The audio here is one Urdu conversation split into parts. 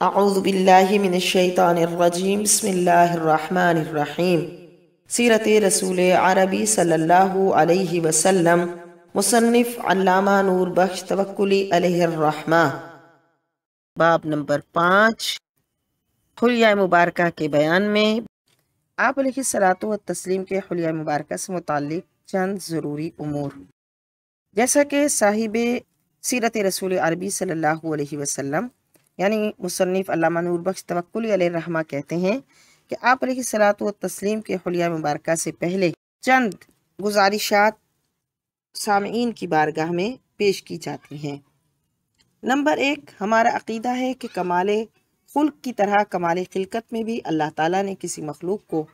اعوذ باللہ من الشیطان الرجیم بسم اللہ الرحمن الرحیم۔ سیرت رسول عربی صلی اللہ علیہ وسلم، مصنف علامہ نور بخش توکلی علیہ الرحمہ۔ باب نمبر 5، حلیہ مبارکہ کے بیان میں آپ علیہ الصلاۃ والتسلیم کے حلیہ مبارکہ سے متعلق چند ضروری امور، جیسا کہ صاحب سیرت رسول عربی صلی اللہ علیہ وسلم یعنی مصنف علامہ نور بخش توکلی علیہ الرحمہ کہتے ہیں کہ آپ علیہ الصلاۃ والتسلیم کے حلیہ مبارکہ سے پہلے چند گزارشات سامعین کی بارگاہ میں پیش کی جاتی ہیں۔ نمبر 1، ہمارا عقیدہ ہے کہ کمال خلق کی طرح کمال خلقت میں بھی اللہ تعالیٰ نے کسی مخلوق کو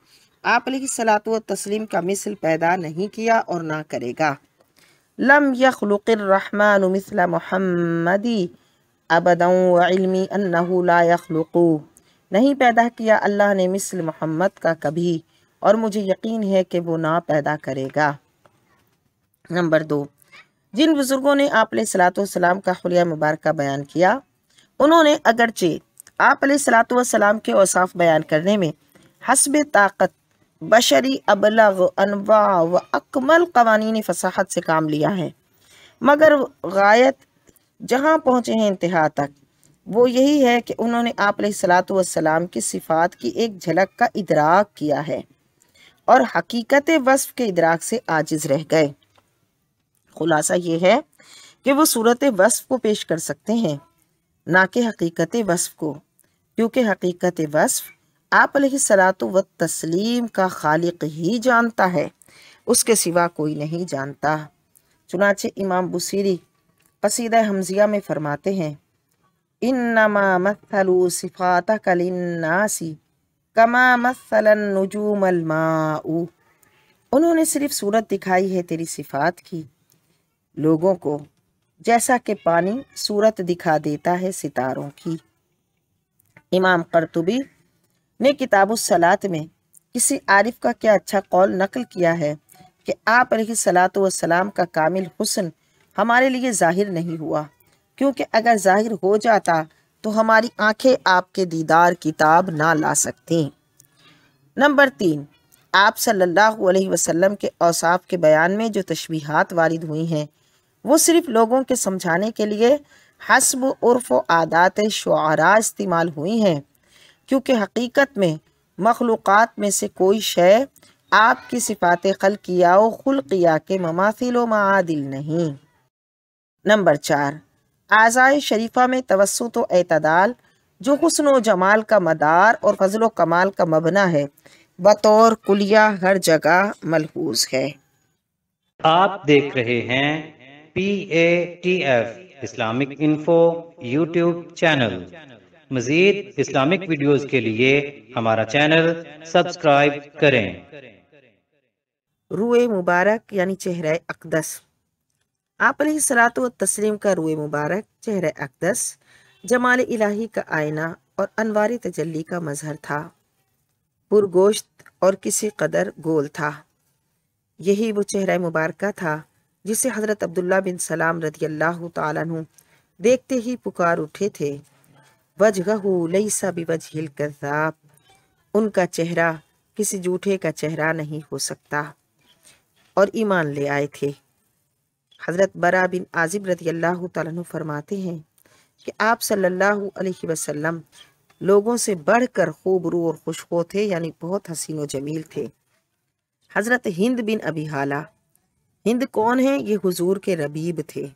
آپ علیہ الصلاۃ والتسلیم کا مثل پیدا نہیں کیا اور نہ کرے گا۔ لم یخلق الرحمن مثل محمدی ابدا وعلمی انہ لا یخلق، نہیں پیدا کیا اللہ نے مثل محمد کا کبھی، اور مجھے یقین ہے کہ وہ نہ پیدا کرے گا۔ نمبر 2، جن بزرگوں نے آپ علیہ الصلاۃ والسلام کا حلیہ مبارکہ بیان کیا، انہوں نے اگرچہ آپ علیہ الصلاۃ والسلام کے اوصاف بیان کرنے میں حسب طاقت بشری ابلغ انواع و اکمل قوانین فصاحت سے کام لیا ہے، مگر غایت جہاں پہنچے ہیں انتہا تک، وہ یہی ہے کہ انہوں نے آپ علیہ الصلاۃ والسلام کی صفات کی ایک جھلک کا ادراک کیا ہے اور حقیقت وصف کے ادراک سے عاجز رہ گئے۔ خلاصہ یہ ہے کہ وہ صورت وصف کو پیش کر سکتے ہیں، نہ کہ حقیقت وصف کو، کیونکہ حقیقت وصف آپ علیہ الصلاۃ والتسلیم کا خالق ہی جانتا ہے، اس کے سوا کوئی نہیں جانتا۔ چنانچہ امام بصیری قصیدہ حمزیہ میں فرماتے ہیں، انما مثلوا صفاتک للناس کما مثل النجوم الماء، انہوں نے صرف صورت دکھائی ہے تیری صفات کی لوگوں کو، جیسا کہ پانی صورت دکھا دیتا ہے ستاروں کی۔ امام قرطبی نے کتاب الصلاۃ میں کسی عارف کا کیا اچھا قول نقل کیا ہے کہ آپ علیہ الصلاۃ والسلام کا کامل حسن ہمارے لیے ظاہر نہیں ہوا، کیونکہ اگر ظاہر ہو جاتا تو ہماری آنکھیں آپ کے دیدار کی تاب نہ لا سکتیں۔ نمبر 3، آپ صلی اللہ علیہ وسلم کے اوصاف کے بیان میں جو تشبیہات وارد ہوئی ہیں، وہ صرف لوگوں کے سمجھانے کے لیے حسب عرف و عادات شعراء استعمال ہوئی ہیں، کیونکہ حقیقت میں مخلوقات میں سے کوئی شے آپ کی صفات خلقیہ و خلقیہ کے مماثل و معادل نہیں۔ نمبر 4، اعضائے شریفہ میں توسط و اعتدال جو حسن و جمال کا مدار اور فضل و کمال کا مبنی ہے، بطور کلیہ ہر جگہ ملحوظ ہے۔ آپ دیکھ رہے ہیں PATF Islamic info YouTube channel. مزید اسلامک ویڈیوز کے لیے ہمارا چینل سبسکرائب کریں۔ روئے مبارک یعنی چہرہ اقدس، آپ علیہ الصلاۃ والتسلیم کا روئے مبارک چہرہ اقدس جمال الہی کا آئینہ اور انوار تجلی کا مظہر تھا، پرگوشت اور کسی قدر گول تھا۔ یہی وہ چہرہ مبارکہ تھا جسے حضرت عبداللہ بن سلام رضی اللہ تعالیٰ عنہ دیکھتے ہی پکار اٹھے تھے، وجہہ لیس بوجہ الکذاب، ان کا چہرہ کسی جھوٹے کا چہرہ نہیں ہو سکتا، اور ایمان لے آئے تھے۔ حضرت برا بن عازب رضی اللہ تعالیٰ عنہ فرماتے ہیں کہ آپ صلی اللہ علیہ وسلم لوگوں سے بڑھ کر خوب رو اور خوشخو تھے، یعنی بہت حسین و جمیل تھے۔ حضرت ہند بن ابی حالہ، ہند کون ہیں؟ یہ حضور کے ربیب تھے،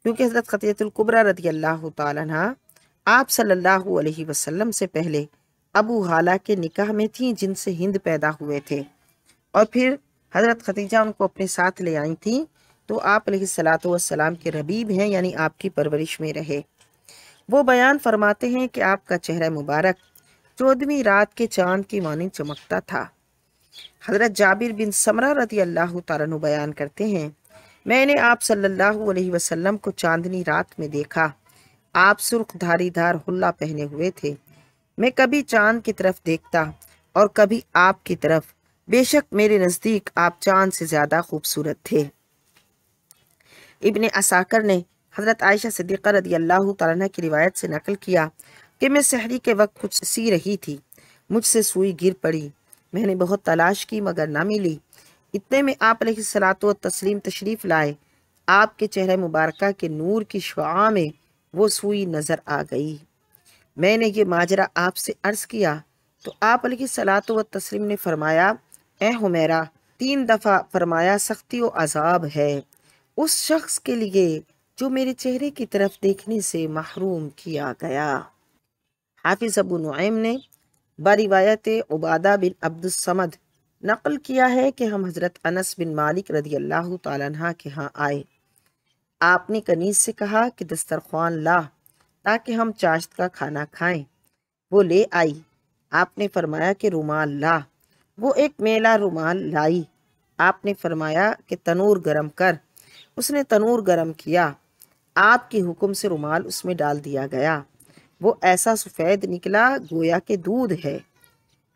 کیونکہ حضرت خدیجہ الکبریٰ رضی اللہ تعالیٰ عنہ آپ صلی اللہ علیہ وسلم سے پہلے ابو حالہ کے نکاح میں تھیں، جن سے ہند پیدا ہوئے تھے، اور پھر حضرت خدیجہ ان کو اپنے ساتھ لے آئی تھیں، تو آپ علیہ الصلاۃ والسلام کے ربیب ہیں، یعنی آپ کی پرورش میں رہے۔ وہ بیان فرماتے ہیں کہ آپ کا چہرہ مبارک 14ویں رات کے چاند کی مانند چمکتا تھا۔ حضرت جابر بن سمرہ رضی اللہ تعالیٰ عنہ بیان کرتے ہیں، میں نے آپ صلی اللہ علیہ وسلم کو چاندنی رات میں دیکھا، آپ سرخ دھاری دھار حلہ پہنے ہوئے تھے، میں کبھی چاند کی طرف دیکھتا اور کبھی آپ کی طرف، بے شک میرے نزدیک آپ چاند سے زیادہ خوبصورت تھے۔ ابن عساکر نے حضرت عائشہ صدیقہ رضی اللہ تعالیٰ عنہ کی روایت سے نقل کیا، کہ میں سحری کے وقت کچھ سی رہی تھی، مجھ سے سوئی گر پڑی، میں نے بہت تلاش کی مگر نہ ملی۔ اتنے میں آپ علیہ الصلاۃ والتسلیم تشریف لائے، آپ کے چہرہ مبارکہ کے نور کی شعاع میں وہ سوئی نظر آ گئی۔ میں نے یہ ماجرا آپ سے عرض کیا تو آپ علیہ الصلاۃ والتسلیم نے فرمایا، اے حمیرہ، 3 دفعہ فرمایا سختی و عذاب ہے اس شخص کے لیے جو میرے چہرے کی طرف دیکھنے سے محروم کیا گیا۔ حافظ ابو نعیم نے بروایت عبادہ بن عبد الصمد نقل کیا ہے کہ ہم حضرت انس بن مالک رضی اللہ تعالیٰ عنہ کے ہاں آئے۔ آپ نے کنیز سے کہا کہ دسترخوان لا تاکہ ہم چاشت کا کھانا کھائیں۔ وہ لے آئی۔ آپ نے فرمایا کہ رومال لا۔ وہ ایک میلا رومال لائی۔ آپ نے فرمایا کہ تنور گرم کر۔ اس نے تنور گرم کیا۔ آپ کے حکم سے رومال اس میں ڈال دیا گیا۔ وہ ایسا سفید نکلا گویا کہ دودھ ہے۔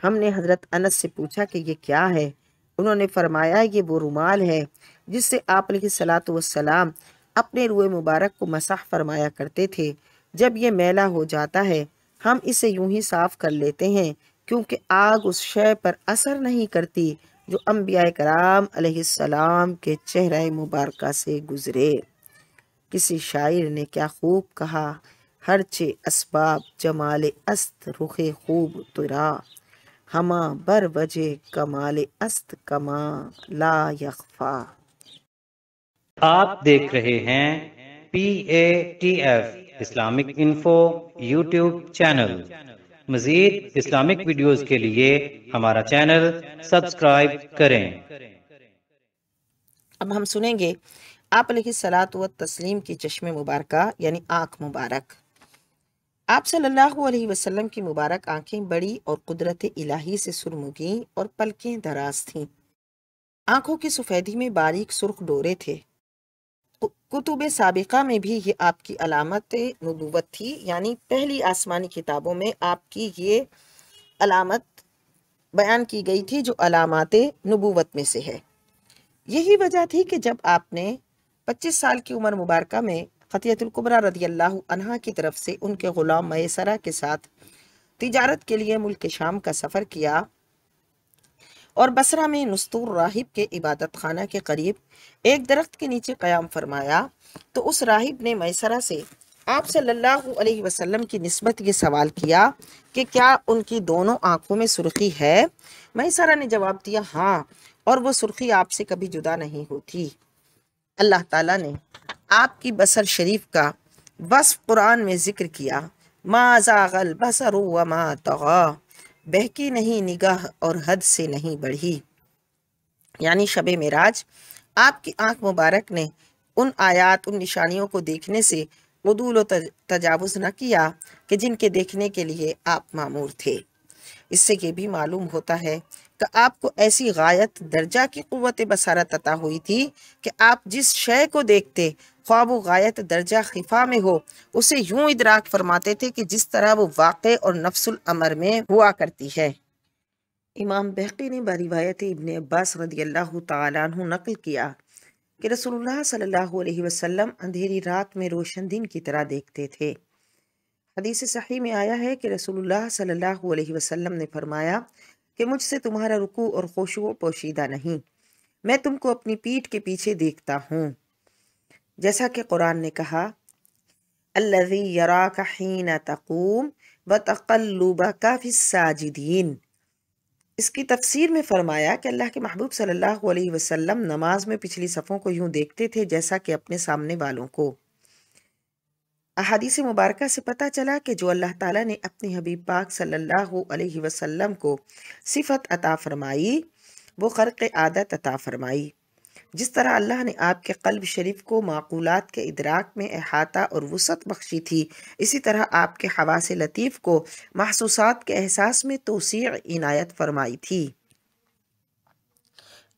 ہم نے حضرت انس سے پوچھا کہ یہ کیا ہے؟ انہوں نے فرمایا یہ وہ رومال ہے جس سے آپ علیہ الصلاۃ والسلام اپنے روئے مبارک کو مسح فرمایا کرتے تھے۔ جب یہ میلا ہو جاتا ہے ہم اسے یوں ہی صاف کر لیتے ہیں، کیونکہ آگ اس شے پر اثر نہیں کرتی جو انبیاء کرام علیہ السلام کے چہرہ مبارکہ سے گزرے۔ کسی شاعر نے کیا خوب کہا، ہرچے اسباب جمال است رخ خوب ترا، ہما بر وجہ کمال است کما لا یخفا۔ آپ دیکھ رہے ہیں PATF Islamic info YouTube channel. مزید اسلامک ویڈیوز کے لیے ہمارا چینل سبسکرائب کریں۔ اب ہم سنیں گے آپ علیہ الصلاۃ والتسلیم کی چشم مبارکہ یعنی آنکھ مبارک۔ آپ صلی اللہ علیہ وسلم کی مبارک آنکھیں بڑی اور قدرت الہی سے سرمگیں اور پلکیں دراز تھیں۔ آنکھوں کی سفیدی میں باریک سرخ ڈورے تھے۔ کتب سابقہ میں بھی یہ آپ کی علامت نبوت تھی، یعنی پہلی آسمانی کتابوں میں آپ کی یہ علامت بیان کی گئی تھی جو علامات نبوت میں سے ہے۔ یہی وجہ تھی کہ جب آپ نے 25 سال کی عمر مبارکہ میں خطیۃ الکبریٰ رضی اللہ عنہا کی طرف سے ان کے غلام میسرہ کے ساتھ تجارت کے لیے ملک شام کا سفر کیا اور بصرہ میں نستور راہب کے عبادت خانہ کے قریب ایک درخت کے نیچے قیام فرمایا تو اس راہب نے میسرہ سے آپ صلی اللہ علیہ وسلم کی نسبت یہ سوال کیا کہ کیا ان کی دونوں آنکھوں میں سرخی ہے؟ میسرہ نے جواب دیا ہاں، اور وہ سرخی آپ سے کبھی جدا نہیں ہوتی۔ اللہ تعالیٰ نے آپ کی بصر شریف کا وصف قرآن میں ذکر کیا، ما زاغ البصر وما طغی، بہکی نہیں نگاہ اور حد سے نہیں بڑھی۔ یعنی شب معراج آپ کی آنکھ مبارک نے ان آیات، ان نشانیوں کو دیکھنے سے عدول و تجاوز نہ کیا کہ جن کے دیکھنے کے لیے آپ مامور تھے۔ اس سے یہ بھی معلوم ہوتا ہے کہ آپ کو ایسی غایت درجہ کی قوت بصارت عطا ہوئی تھی کہ آپ جس شے کو دیکھتے خواہ وہ غایت درجہ خفا میں ہو، اسے یوں ادراک فرماتے تھے کہ جس طرح وہ واقع اور نفس الامر میں ہوا کرتی ہے۔ امام بہقی نے بروایت ابن عباس رضی اللہ تعالیٰ عنہ نقل کیا کہ رسول اللہ صلی اللہ علیہ وسلم اندھیری رات میں روشن دن کی طرح دیکھتے تھے۔ حدیث صحیح میں آیا ہے کہ رسول اللہ صلی اللہ علیہ وسلم نے فرمایا کہ مجھ سے تمہارا رکوع اور خشوع پوشیدہ نہیں، میں تم کو اپنی پیٹھ کے پیچھے دیکھتا ہوں، جیسا کہ قرآن نے کہا الذی یراک حین تقوم وتقلبک فی الساجدین۔ اس کی تفسیر میں فرمایا کہ اللہ کے محبوب صلی اللہ علیہ وسلم نماز میں پچھلی صفوں کو یوں دیکھتے تھے جیسا کہ اپنے سامنے والوں کو۔ احادیث مبارکہ سے پتہ چلا کہ جو اللہ تعالیٰ نے اپنے حبیب پاک صلی اللہ علیہ وسلم کو صفت عطا فرمائی وہ خرق عادت عطا فرمائی۔ جس طرح اللہ نے آپ کے قلب شریف کو معقولات کے ادراک میں احاطہ اور وسعت بخشی تھی، اسی طرح آپ کے حواس لطیف کو محسوسات کے احساس میں توسیع عنایت فرمائی تھی۔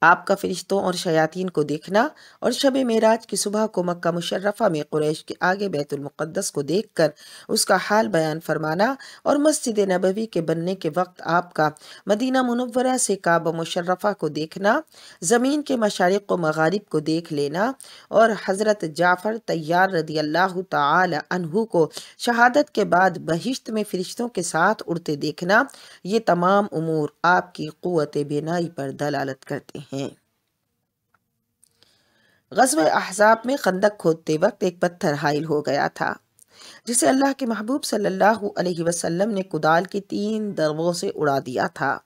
آپ کا فرشتوں اور شیاطین کو دیکھنا اور شب معراج کی صبح کو مکہ مشرفہ میں قریش کے آگے بیت المقدس کو دیکھ کر اس کا حال بیان فرمانا اور مسجد نبوی کے بننے کے وقت آپ کا مدینہ منورہ سے کعبہ مشرفہ کو دیکھنا، زمین کے مشارق و مغارب کو دیکھ لینا اور حضرت جعفر طیار رضی اللہ تعالی عنہ کو شہادت کے بعد بہشت میں فرشتوں کے ساتھ اڑتے دیکھنا، یہ تمام امور آپ کی قوت بینائی پر دلالت کرتے ہیں۔ غزوہ احزاب میں خندق کھودتے وقت ایک پتھر حائل ہو گیا تھا جسے اللہ کے محبوب صلی اللہ علیہ وسلم نے کدال کی 3 ضربوں سے اڑا دیا تھا۔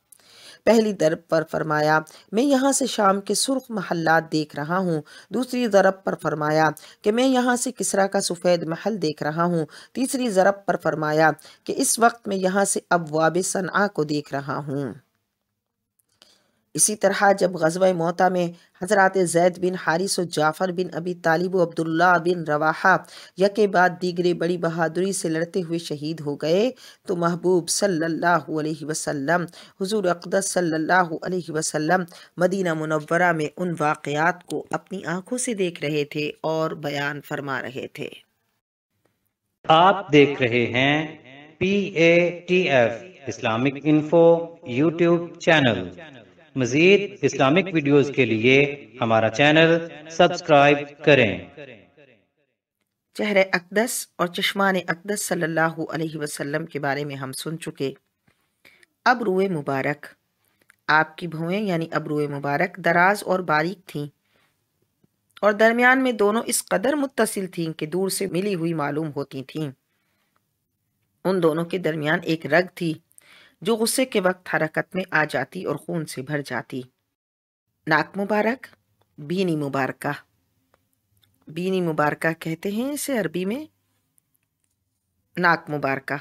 پہلی ضرب پر فرمایا میں یہاں سے شام کے سرخ محلات دیکھ رہا ہوں، دوسری ضرب پر فرمایا کہ میں یہاں سے کسرا کا سفید محل دیکھ رہا ہوں، تیسری ضرب پر فرمایا کہ اس وقت میں یہاں سے ابواب صنعا کو دیکھ رہا ہوں۔ اسی طرح جب غزوہ موطا میں حضرات زید بن حارث و جعفر بن ابی طالب و عبداللہ بن رواحہ یکے بعد دیگرے بڑی بہادری سے لڑتے ہوئے شہید ہو گئے تو محبوب صلی اللہ علیہ وسلم، حضور اقدس صلی اللہ علیہ وسلم مدینہ منورہ میں ان واقعات کو اپنی آنکھوں سے دیکھ رہے تھے اور بیان فرما رہے تھے۔ آپ دیکھ رہے ہیں PATF Islamic info YouTube channel. مزید اسلامک ویڈیوز کے لیے ہمارا چینل سبسکرائب کریں۔ چہرہ اقدس اور چشمان اقدس صلی اللہ علیہ وسلم کے بارے میں ہم سن چکے۔ اب روئے مبارک، آپ کی بھویں یعنی ابروئے مبارک دراز اور باریک تھیں اور درمیان میں دونوں اس قدر متصل تھیں کہ دور سے ملی ہوئی معلوم ہوتی تھیں۔ ان دونوں کے درمیان ایک رگ تھی جو غصے کے وقت حرکت میں آ جاتی اور خون سے بھر جاتی۔ ناک مبارک، بینی مبارکہ، بینی مبارکہ کہتے ہیں اسے عربی میں، ناک مبارکہ۔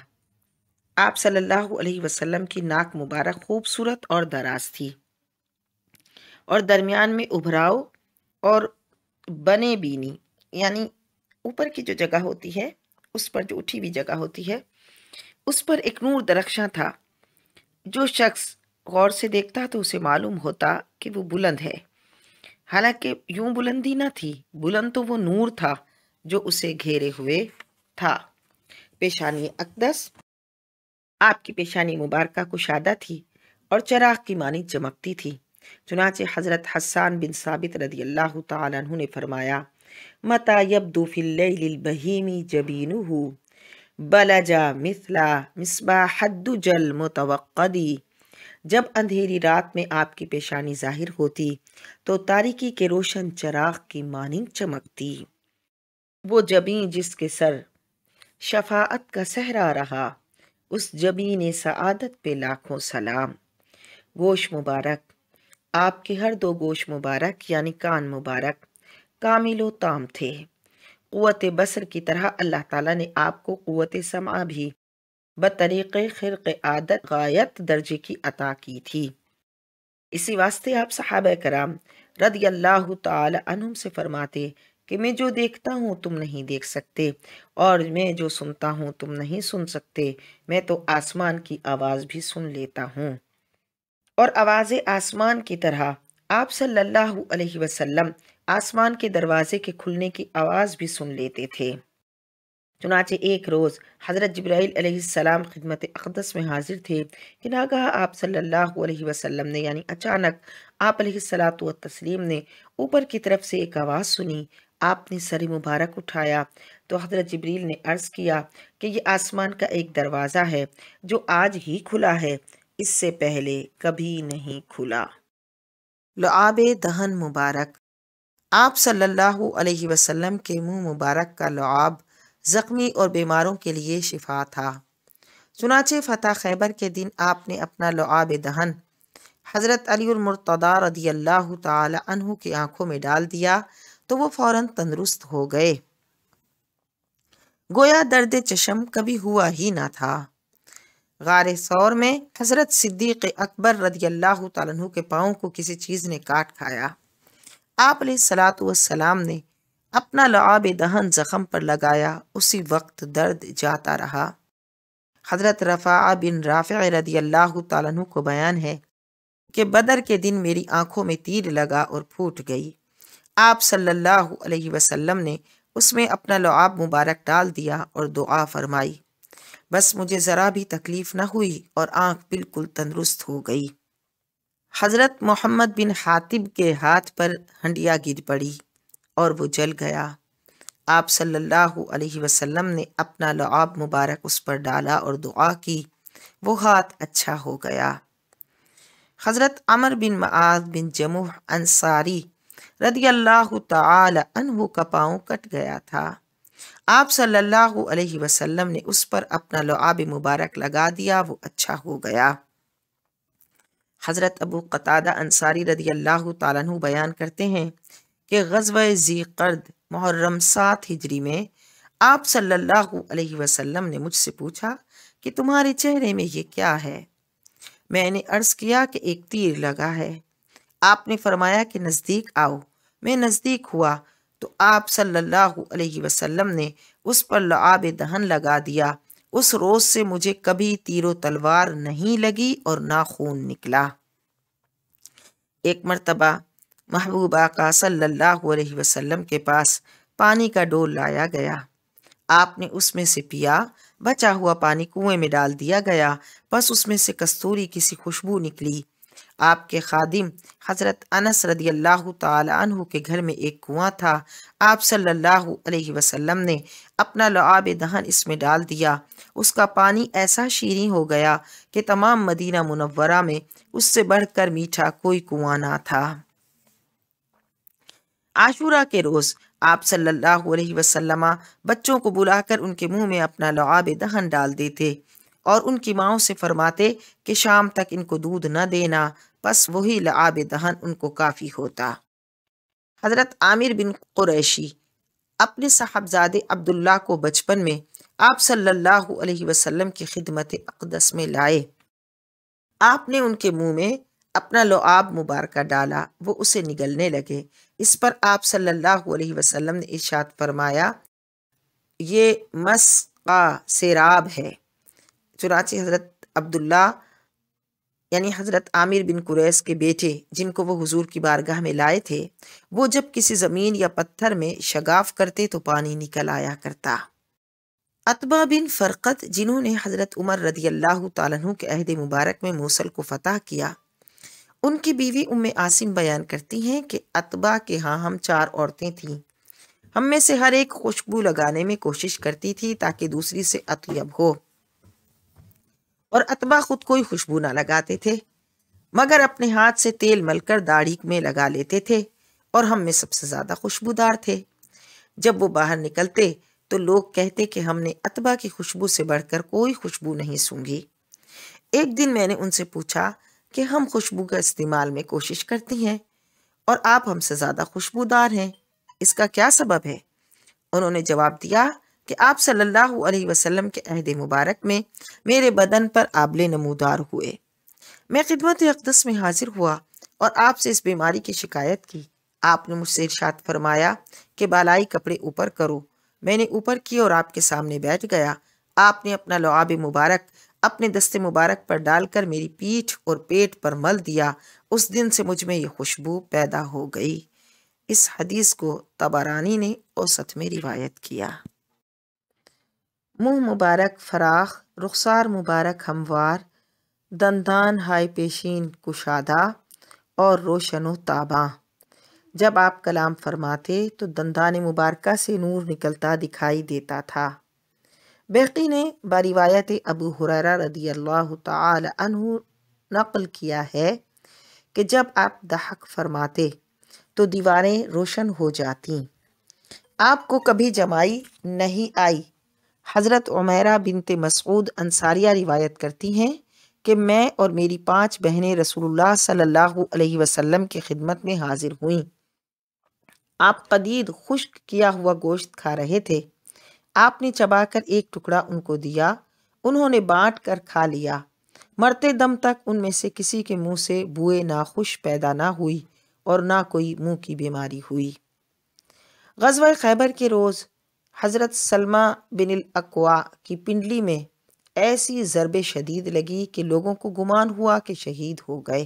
آپ صلی اللہ علیہ وسلم کی ناک مبارک خوبصورت اور دراز تھی اور درمیان میں ابھراؤ اور بنے بینی یعنی اوپر کی جو جگہ ہوتی ہے اس پر جو اٹھی ہوئی جگہ ہوتی ہے اس پر ایک نور درخشاں تھا۔ جو شخص غور سے دیکھتا تو اسے معلوم ہوتا کہ وہ بلند ہے، حالانکہ یوں بلندی نہ تھی، بلند تو وہ نور تھا جو اسے گھیرے ہوئے تھا۔ پیشانی اقدس، آپ کی پیشانی مبارکہ کشادہ تھی اور چراغ کی مانند چمکتی تھی۔ چنانچہ حضرت حسان بن ثابت رضی اللہ تعالیٰ عنہ نے فرمایا مَتَى يَبْدُو فِي اللَّيْلِ الْبَهِيمِ جَبِينُهُ بلجا مثلا مصباح الدجى المتوقد، جب اندھیری رات میں آپ کی پیشانی ظاہر ہوتی تو تاریکی کے روشن چراغ کی مانند چمکتی۔ وہ جبین جس کے سر شفاعت کا صحرا رہا، اس جبین سعادت پہ لاکھوں سلام۔ گوش مبارک، آپ کے ہر 2 گوش مبارک یعنی کان مبارک کامل و تام تھے۔ قوت بصر کی طرح اللہ تعالیٰ نے آپ کو قوت سمع بھی بطریق خرق عادت غایت درجے کی عطا کی تھی۔ اسی واسطے آپ صحابہ کرام رضی اللہ تعالی عنہم سے فرماتے کہ میں جو دیکھتا ہوں تم نہیں دیکھ سکتے اور میں جو سنتا ہوں تم نہیں سن سکتے، میں تو آسمان کی آواز بھی سن لیتا ہوں۔ اور آواز آسمان کی طرح آپ صلی اللہ علیہ وسلم آسمان کے دروازے کے کھلنے کی آواز بھی سن لیتے تھے۔ چنانچہ ایک روز حضرت جبرائیل علیہ السلام خدمت اقدس میں حاضر تھے کہ ناگہاں آپ صلی اللہ علیہ وسلم نے یعنی اچانک آپ علیہ الصلاۃ والتسلیم نے اوپر کی طرف سے ایک آواز سنی۔ آپ نے سر مبارک اٹھایا تو حضرت جبریل نے عرض کیا کہ یہ آسمان کا ایک دروازہ ہے جو آج ہی کھلا ہے، اس سے پہلے کبھی نہیں کھلا۔ لعاب دہن مبارک، آپ صلی اللہ علیہ وسلم کے منہ مبارک کا لعاب زخمی اور بیماروں کے لیے شفا تھا۔ چنانچہ فتح خیبر کے دن آپ نے اپنا لعاب دہن حضرت علی المرتضی رضی اللہ تعالی عنہ کی آنکھوں میں ڈال دیا تو وہ فوراً تندرست ہو گئے، گویا درد چشم کبھی ہوا ہی نہ تھا۔ غار ثور میں حضرت صدیق اکبر رضی اللہ تعالیٰ عنہ کے پاؤں کو کسی چیز نے کاٹ کھایا۔ آپ علیہ الصلاۃ والسلام نے اپنا لعاب دہن زخم پر لگایا، اسی وقت درد جاتا رہا۔ حضرت رفاعہ بن رافع رضی اللہ تعالیٰ عنہ کو بیان ہے کہ بدر کے دن میری آنکھوں میں تیر لگا اور پھوٹ گئی۔ آپ صلی اللہ علیہ وسلم نے اس میں اپنا لعاب مبارک ڈال دیا اور دعا فرمائی، بس مجھے ذرا بھی تکلیف نہ ہوئی اور آنکھ بالکل تندرست ہو گئی۔ حضرت محمد بن حاتب کے ہاتھ پر ہنڈیا گر پڑی اور وہ جل گیا۔ آپ صلی اللہ علیہ وسلم نے اپنا لعاب مبارک اس پر ڈالا اور دعا کی، وہ ہاتھ اچھا ہو گیا۔ حضرت عمر بن معاذ بن جموح انصاری رضی اللہ تعالی عنہ کا پاؤں کٹ گیا تھا۔ آپ صلی اللہ علیہ وسلم نے اس پر اپنا لعاب مبارک لگا دیا، وہ اچھا ہو گیا۔ حضرت ابو قتادہ انصاری رضی اللہ تعالیٰ عنہ بیان کرتے ہیں کہ غزوہ ذی قرد محرم 7 ہجری میں آپ صلی اللہ علیہ وسلم نے مجھ سے پوچھا کہ تمہارے چہرے میں یہ کیا ہے؟ میں نے عرض کیا کہ ایک تیر لگا ہے۔ آپ نے فرمایا کہ نزدیک آؤ۔ میں نزدیک ہوا تو آپ صلی اللہ علیہ وسلم نے اس پر لعاب دہن لگا دیا۔ اس روز سے مجھے کبھی تیر و تلوار نہیں لگی اور نہ خون نکلا۔ ایک مرتبہ محبوب آقا صلی اللہ علیہ وسلم کے پاس پانی کا ڈول لایا گیا۔ آپ نے اس میں سے پیا، بچا ہوا پانی کنویں میں ڈال دیا گیا، بس اس میں سے کستوری کی سی خوشبو نکلی۔ آپ کے خادم حضرت انس رضی اللہ تعالی عنہ کے گھر میں ایک کنواں تھا۔ آپ صلی اللہ علیہ وسلم نے اپنا لعاب دہن اس میں ڈال دیا۔ اس کا پانی ایسا شیریں ہو گیا کہ تمام مدینہ منورہ میں اس سے بڑھ کر میٹھا کوئی کنواں نہ تھا۔ عاشورہ کے روز آپ صلی اللہ علیہ وسلم بچوں کو بلا کر ان کے منہ میں اپنا لعاب دہن ڈال دیتے اور ان کی ماؤں سے فرماتے کہ شام تک ان کو دودھ نہ دینا، بس وہی لعاب دہن ان کو کافی ہوتا۔ حضرت عامر بن قریشی اپنے صاحبزادے عبداللہ کو بچپن میں آپ صلی اللہ علیہ وسلم کی خدمت اقدس میں لائے۔ آپ نے ان کے منہ میں اپنا لعاب مبارکہ ڈالا، وہ اسے نگلنے لگے۔ اس پر آپ صلی اللہ علیہ وسلم نے ارشاد فرمایا، یہ مسقا سیراب ہے۔ چنانچہ حضرت عبداللہ یعنی حضرت عامر بن قریش کے بیٹے جن کو وہ حضور کی بارگاہ میں لائے تھے، وہ جب کسی زمین یا پتھر میں شگاف کرتے تو پانی نکل آیا کرتا۔ عتبہ بن فرقد جنہوں نے حضرت عمر رضی اللہ تعالیٰ عنہ کے عہد مبارک میں موصل کو فتح کیا، ان کی بیوی ام عاصم بیان کرتی ہیں کہ عتبہ کے ہاں ہم 4 عورتیں تھیں۔ ہم میں سے ہر ایک خوشبو لگانے میں کوشش کرتی تھی تاکہ دوسری سے اطیب ہو، اور عتبہ خود کوئی خوشبو نہ لگاتے تھے مگر اپنے ہاتھ سے تیل مل کر داڑھی میں لگا لیتے تھے، اور ہم میں سب سے زیادہ خوشبودار تھے۔ جب وہ باہر نکلتے تو لوگ کہتے کہ ہم نے عتبہ کی خوشبو سے بڑھ کر کوئی خوشبو نہیں سونگھی۔ ایک دن میں نے ان سے پوچھا کہ ہم خوشبو کا استعمال میں کوشش کرتی ہیں اور آپ ہم سے زیادہ خوشبودار ہیں، اس کا کیا سبب ہے؟ انہوں نے جواب دیا کہ آپ صلی اللہ علیہ وسلم کے عہد مبارک میں میرے بدن پر آبلے نمودار ہوئے۔ میں خدمت اقدس میں حاضر ہوا اور آپ سے اس بیماری کی شکایت کی۔ آپ نے مجھ سے ارشاد فرمایا کہ بالائی کپڑے اوپر کرو۔ میں نے اوپر کیے اور آپ کے سامنے بیٹھ گیا۔ آپ نے اپنا لعاب مبارک اپنے دست مبارک پر ڈال کر میری پیٹھ اور پیٹ پر مل دیا۔ اس دن سے مجھ میں یہ خوشبو پیدا ہو گئی۔ اس حدیث کو طبرانی نے اوسط میں روایت کیا۔ منہ مبارک فراخ، رخسار مبارک ہموار، دندان ہائے پیشین کشادہ اور روشن و تاباں۔ جب آپ کلام فرماتے تو دندان مبارکہ سے نور نکلتا دکھائی دیتا تھا۔ بیہقی نے بروایت ابو ہریرہ رضی اللہ تعالی عنہ نقل کیا ہے کہ جب آپ ضحک فرماتے تو دیواریں روشن ہو جاتی۔ آپ کو کبھی جمائی نہیں آئی۔ حضرت عمیرہ بنت مسعود انصاریہ روایت کرتی ہیں کہ میں اور میری 5 بہنیں رسول اللہ صلی اللہ علیہ وسلم کی خدمت میں حاضر ہوئیں۔ آپ قدید خشک کیا ہوا گوشت کھا رہے تھے۔ آپ نے چبا کر ایک ٹکڑا ان کو دیا، انہوں نے بانٹ کر کھا لیا۔ مرتے دم تک ان میں سے کسی کے منہ سے بوئے ناخوش پیدا نہ ہوئی اور نہ کوئی منہ کی بیماری ہوئی۔ غزوہ خیبر کے روز حضرت سلمہ بن الاکوع کی پنڈلی میں ایسی ضرب شدید لگی کہ لوگوں کو گمان ہوا کہ شہید ہو گئے۔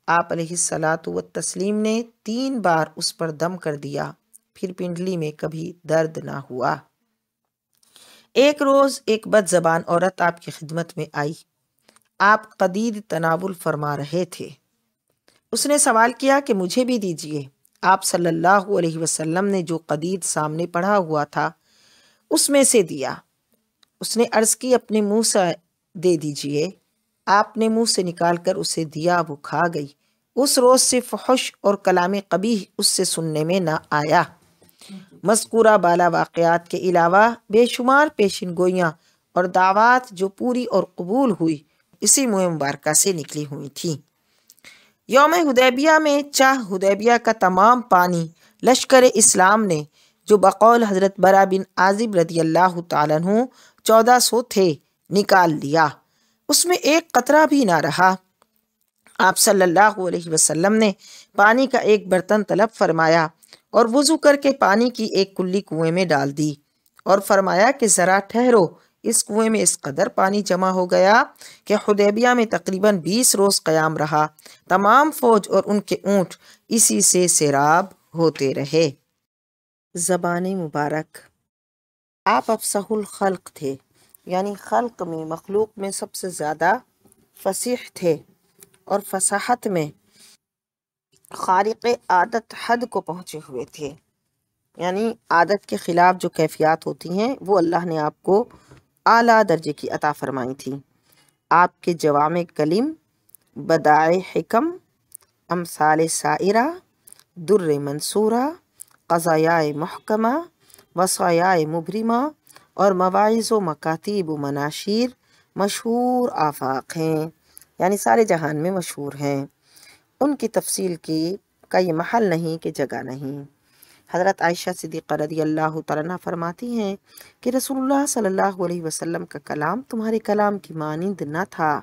آپ علیہ الصلاۃ والتسلیم نے 3 بار اس پر دم کر دیا، پھر پنڈلی میں کبھی درد نہ ہوا۔ ایک روز ایک بد زبان عورت آپ کی خدمت میں آئی۔ آپ قدید تناول فرما رہے تھے۔ اس نے سوال کیا کہ مجھے بھی دیجیے۔ آپ صلی اللہ علیہ وسلم نے جو قدید سامنے پڑھا ہوا تھا اس میں سے دیا۔ اس نے عرض کی اپنے منہ سے دے دیجیے۔ آپ نے منہ سے نکال کر اسے دیا، وہ کھا گئی۔ اس روز سے فحش اور کلام قبیح اس سے سننے میں نہ آیا۔ مذکورہ بالا واقعات کے علاوہ بے شمار پیشن گوئیاں اور دعوات جو پوری اور قبول ہوئی اسی منہ مبارکہ سے نکلی ہوئی تھیں۔ یوم حدیبیہ میں چاہ حدیبیہ کا تمام پانی لشکر اسلام نے، جو بقول حضرت برا بن عازب رضی اللہ تعالیٰ عنہ 1400 تھے، نکال لیا۔ اس میں ایک قطرہ بھی نہ رہا۔ آپ صلی اللہ علیہ وسلم نے پانی کا ایک برتن طلب فرمایا اور وضو کر کے پانی کی ایک کلی کنویں میں ڈال دی اور فرمایا کہ ذرا ٹھہرو۔ اس کنویں میں اس قدر پانی جمع ہو گیا کہ حدیبیہ میں تقریباً 20 روز قیام رہا۔ تمام فوج اور ان کے اونٹ اسی سے سیراب ہوتے رہے۔ زبان مبارک۔ آپ افصح الخلق تھے، یعنی خلق میں، مخلوق میں سب سے زیادہ فصیح تھے اور فصاحت میں خارق عادت حد کو پہنچے ہوئے تھے، یعنی عادت کے خلاف جو کیفیات ہوتی ہیں وہ اللہ نے آپ کو اعلیٰ درجے کی عطا فرمائی تھی۔ آپ کے جوامع کلم، بدائع حکم، امثال سائرہ، در منصورہ، قضایاء محکمہ، وصایاء مبرمہ اور مواعظ و مکاتیب و مناشیر مشہور آفاق ہیں، یعنی سارے جہان میں مشہور ہیں۔ ان کی تفصیل کا یہ محل نہیں کہ جگہ نہیں۔ حضرت عائشہ صدیقہ رضی اللہ تعالیٰ عنہ فرماتی ہیں کہ رسول اللہ صلی اللہ علیہ وسلم کا کلام تمہارے کلام کی مانند نہ تھا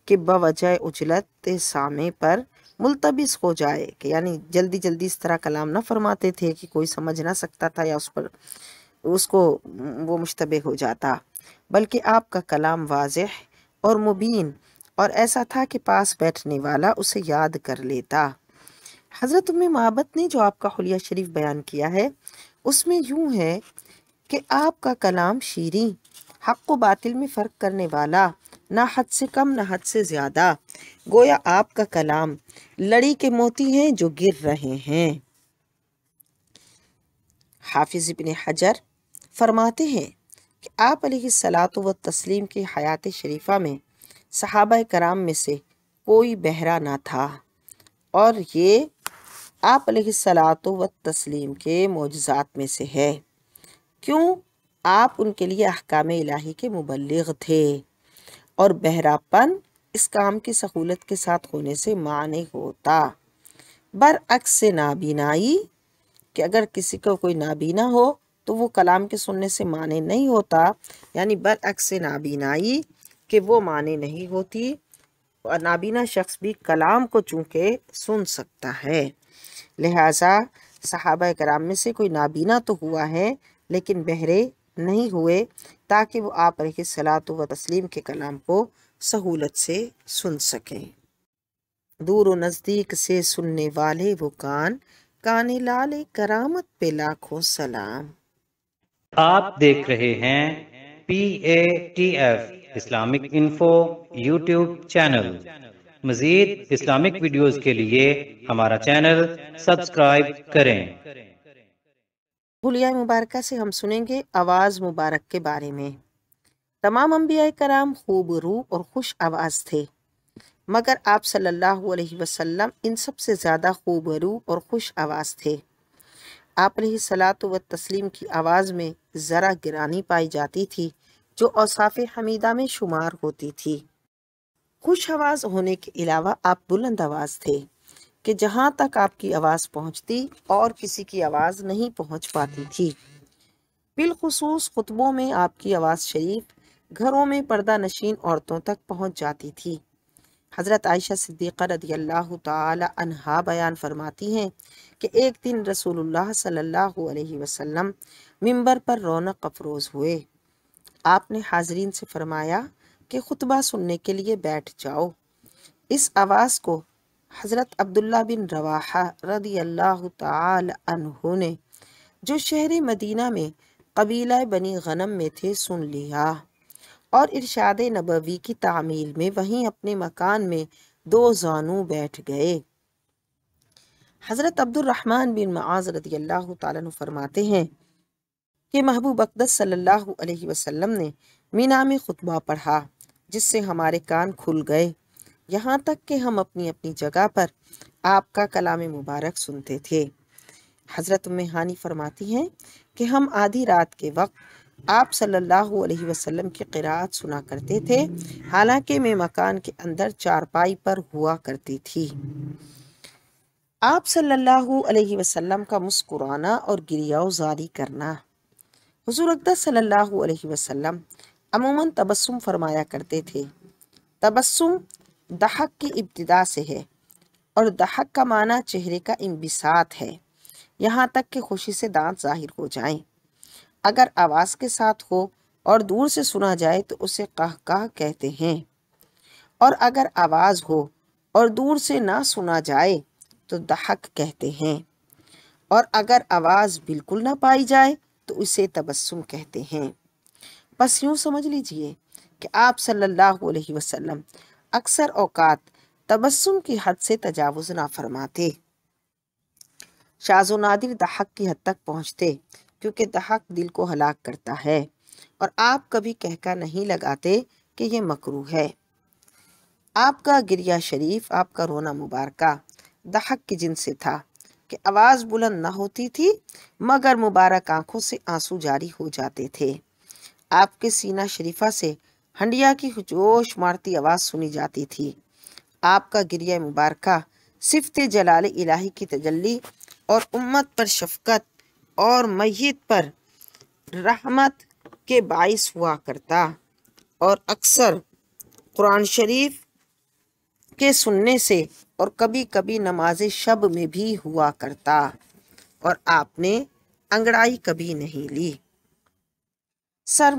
کہ بوجہ عجلت سامع پر ملتبس ہو جائے، کہ یعنی جلدی جلدی اس طرح کلام نہ فرماتے تھے کہ کوئی سمجھ نہ سکتا تھا یا اس کو وہ مشتبہ ہو جاتا، بلکہ آپ کا کلام واضح اور مبین اور ایسا تھا کہ پاس بیٹھنے والا اسے یاد کر لیتا۔ حضرت ام معبد نے جو آپ کا حلیہ شریف بیان کیا ہے اس میں یوں ہے کہ آپ کا کلام شیریں، حق و باطل میں فرق کرنے والا، نہ حد سے کم نہ حد سے زیادہ، گویا آپ کا کلام لڑی کے موتی ہیں جو گر رہے ہیں۔ حافظ ابن حجر فرماتے ہیں کہ آپ علیہ الصلاۃ والتسلیم کی حیات شریفہ میں صحابہ کرام میں سے کوئی بہرا نہ تھا، اور یہ آپ علیہ الصلاۃ والتسلیم کے معجزات میں سے ہے۔ کیوں؟ آپ ان کے لیے احکام الہی کے مبلغ تھے، اور بہراپن اس کام کی سہولت کے ساتھ ہونے سے معنی ہوتا، برعکس نابینائی کہ اگر کسی کو کوئی نابینا ہو تو وہ کلام کے سننے سے معنی نہیں ہوتا، یعنی برعکس نابینائی کہ وہ معنی نہیں ہوتی، اور نابینا شخص بھی کلام کو چونکہ سن سکتا ہے۔ لہٰذا صحابہ کرام میں سے کوئی نابینا تو ہوا ہے لیکن بہرے نہیں ہوئے، تاکہ وہ آپ علیہ الصلاۃ والتسلیم کے کلام کو سہولت سے سن سکیں۔ دور و نزدیک سے سننے والے وہ کان لال کرامت پہ لاکھوں سلام۔ آپ دیکھ رہے ہیں PATF Islamic info YouTube channel. مزید اسلامک ویڈیوز کے لیے ہمارا چینل سبسکرائب کریں۔ حلیہ مبارکہ سے ہم سنیں گے آواز مبارک کے بارے میں۔ تمام انبیاء کرام خوب روح اور خوش آواز تھے، مگر آپ صلی اللہ علیہ وسلم ان سب سے زیادہ خوب روح اور خوش آواز تھے۔ آپ علیہ الصلاۃ والتسلیم کی آواز میں ذرا گرانی پائی جاتی تھی جو اوصاف حمیدہ میں شمار ہوتی تھی۔ خوش آواز ہونے کے علاوہ آپ بلند آواز تھے کہ جہاں تک آپ کی آواز پہنچتی اور کسی کی آواز نہیں پہنچ پاتی تھی۔ بالخصوص خطبوں میں آپ کی آواز شریف گھروں میں پردہ نشین عورتوں تک پہنچ جاتی تھی۔ حضرت عائشہ صدیقہ رضی اللہ تعالی عنہا بیان فرماتی ہیں کہ ایک دن رسول اللہ صلی اللہ علیہ وسلم منبر پر رونق افروز ہوئے۔ آپ نے حاضرین سے فرمایا کہ خطبہ سننے کے لیے بیٹھ جاؤ۔ اس آواز کو حضرت عبداللہ بن رواحہ رضی اللہ تعالی عنہ نے جو شہر مدینہ میں قبیلہ بنی غنم میں تھے سن لیا اور ارشاد نبوی کی تعمیل میں وہیں اپنے مکان میں 2 زانو بیٹھ گئے۔ حضرت عبد الرحمن بن معاذ رضی اللہ تعالیٰ عنہ فرماتے ہیں کہ محبوب اقدس صلی اللہ علیہ وسلم نے مینا میں خطبہ پڑھا جس سے ہمارے کان کھل گئے، یہاں تک کہ ہم اپنی اپنی جگہ پر آپ کا کلام مبارک سنتے تھے۔ حضرت ام ہانی فرماتی ہیں کہ ہم آدھی رات کے وقت آپ صلی اللہ علیہ وسلم کی قرأت سنا کرتے تھے، حالانکہ میں مکان کے اندر چارپائی پر ہوا کرتی تھی۔ آپ صلی اللہ علیہ وسلم کا مسکرانا اور گریہ زاری کرنا۔ حضور اقدس صلی اللہ علیہ وسلم عموماً تبسم فرمایا کرتے تھے۔ تبسم ضحک کی ابتدا سے ہے اور ضحک کا معنی چہرے کا انبساط ہے، یہاں تک کہ خوشی سے دانت ظاہر ہو جائیں۔ اگر آواز کے ساتھ ہو اور دور سے سنا جائے تو اسے قہقہ کہتے ہیں، اور اگر آواز ہو اور دور سے نہ سنا جائے تو ضحک کہتے ہیں، اور اگر آواز بالکل نہ پائی جائے تو اسے تبسم کہتے ہیں۔ بس یوں سمجھ لیجئے کہ آپ صلی اللہ علیہ وسلم اکثر اوقات تبسم کی حد سے تجاوز نہ فرماتے، شاذ و نادر ضحک کی حد تک پہنچتے، کیونکہ ضحک دل کو ہلاک کرتا ہے، اور آپ کبھی کہکہ نہیں لگاتے کہ یہ مکروہ ہے۔ آپ کا گریہ شریف، آپ کا رونا مبارکہ ضحک کی جنس سے تھا کہ آواز بلند نہ ہوتی تھی مگر مبارک آنکھوں سے آنسو جاری ہو جاتے تھے۔ آپ کے سینہ شریفہ سے ہنڈیا کی جوش مارتی آواز سنی جاتی تھی۔ آپ کا گریہ مبارکہ صفت جلال الہی کی تجلی اور امت پر شفقت اور میت پر رحمت کے باعث ہوا کرتا، اور اکثر قرآن شریف کے سننے سے اور کبھی کبھی نماز شب میں بھی ہوا کرتا، اور آپ نے انگڑائی کبھی نہیں لی۔ سر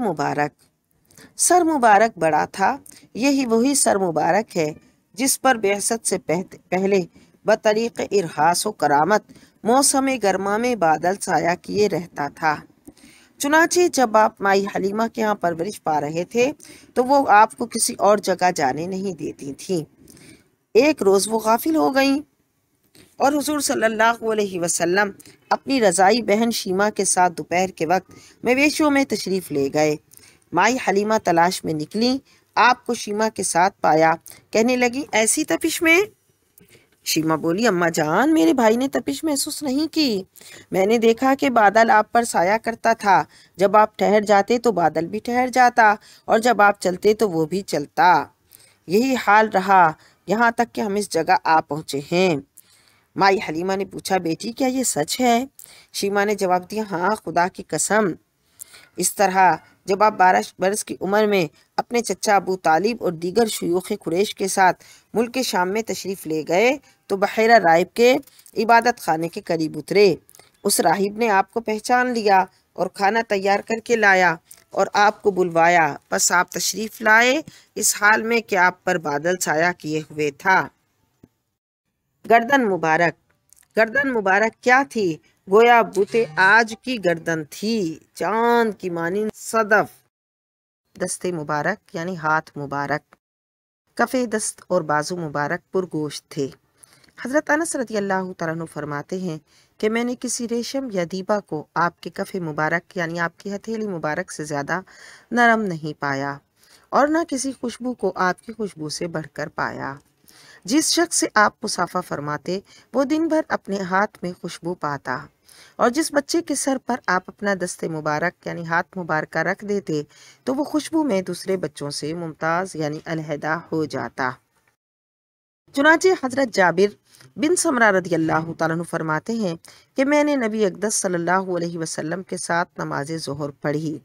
مبارک بڑا تھا، یہی وہی سر مبارک ہے جس پر بعثت سے پہلے بطریق ارہاس و کرامت موسم گرما میں بادل سایہ کیے رہتا تھا۔ چنانچہ جب آپ مائی حلیمہ کے ہاں پرورش پا رہے تھے تو وہ آپ کو کسی اور جگہ جانے نہیں دیتی تھیں۔ ایک روز وہ غافل ہو گئیں اور حضور صلی اللہ علیہ وسلم اپنی رضائی بہن شیمہ کے ساتھ دوپہر کے وقت مویشیوں میں تشریف لے گئے۔ مائی حلیمہ تلاش میں نکلیں، آپ کو شیمہ کے ساتھ پایا، کہنے لگی ایسی تپش میں؟ شیمہ بولی اماں جان، میرے بھائی نے تپش محسوس نہیں کی، میں نے دیکھا کہ بادل آپ پر سایہ کرتا تھا، جب آپ ٹھہر جاتے تو بادل بھی ٹھہر جاتا اور جب آپ چلتے تو وہ بھی چلتا، یہی حال رہا یہاں تک کہ ہم اس جگہ آ پہنچے ہیں۔ مائی حلیمہ نے پوچھا بیٹی کیا یہ سچ ہے؟ شیمہ نے جواب دیا ہاں خدا کی قسم۔ اس طرح جب آپ 12 برس کی عمر میں اپنے چچا ابو طالب اور دیگر شیوخ قریش کے ساتھ ملک شام میں تشریف لے گئے تو بحیرہ رائب کے عبادت خانے کے قریب اترے۔ اس راہب نے آپ کو پہچان لیا اور کھانا تیار کر کے لایا اور آپ کو بلوایا، بس آپ تشریف لائے اس حال میں کہ آپ پر بادل سایہ کیے ہوئے تھا۔ گردن مبارک کیا تھی؟ گویا بوتے آج کی گردن تھی، چاند کی مانند صدف۔ دست مبارک یعنی ہاتھ مبارک، کف دست اور بازو مبارک پرگوشت تھے۔ حضرت انس رضی اللہ تعالیٰ عنہ فرماتے ہیں کہ میں نے کسی ریشم یا دیبا کو آپ کے کف مبارک یعنی آپ کی ہتھیلی مبارک سے زیادہ نرم نہیں پایا، اور نہ کسی خوشبو کو آپ کی خوشبو سے بڑھ کر پایا۔ جس شخص سے آپ مصافحہ فرماتے وہ دن بھر اپنے ہاتھ میں خوشبو پاتا، اور جس بچے کے سر پر آپ اپنا دست مبارک یعنی ہاتھ مبارکہ رکھ دیتے تو وہ خوشبو میں دوسرے بچوں سے ممتاز یعنی علیحدہ ہو جاتا۔ چنانچہ حضرت جابر بن سمرہ رضی اللہ تعالیٰ عنہ فرماتے ہیں کہ میں نے نبی اقدس صلی اللہ علیہ وسلم کے ساتھ نماز ظہر پڑھی،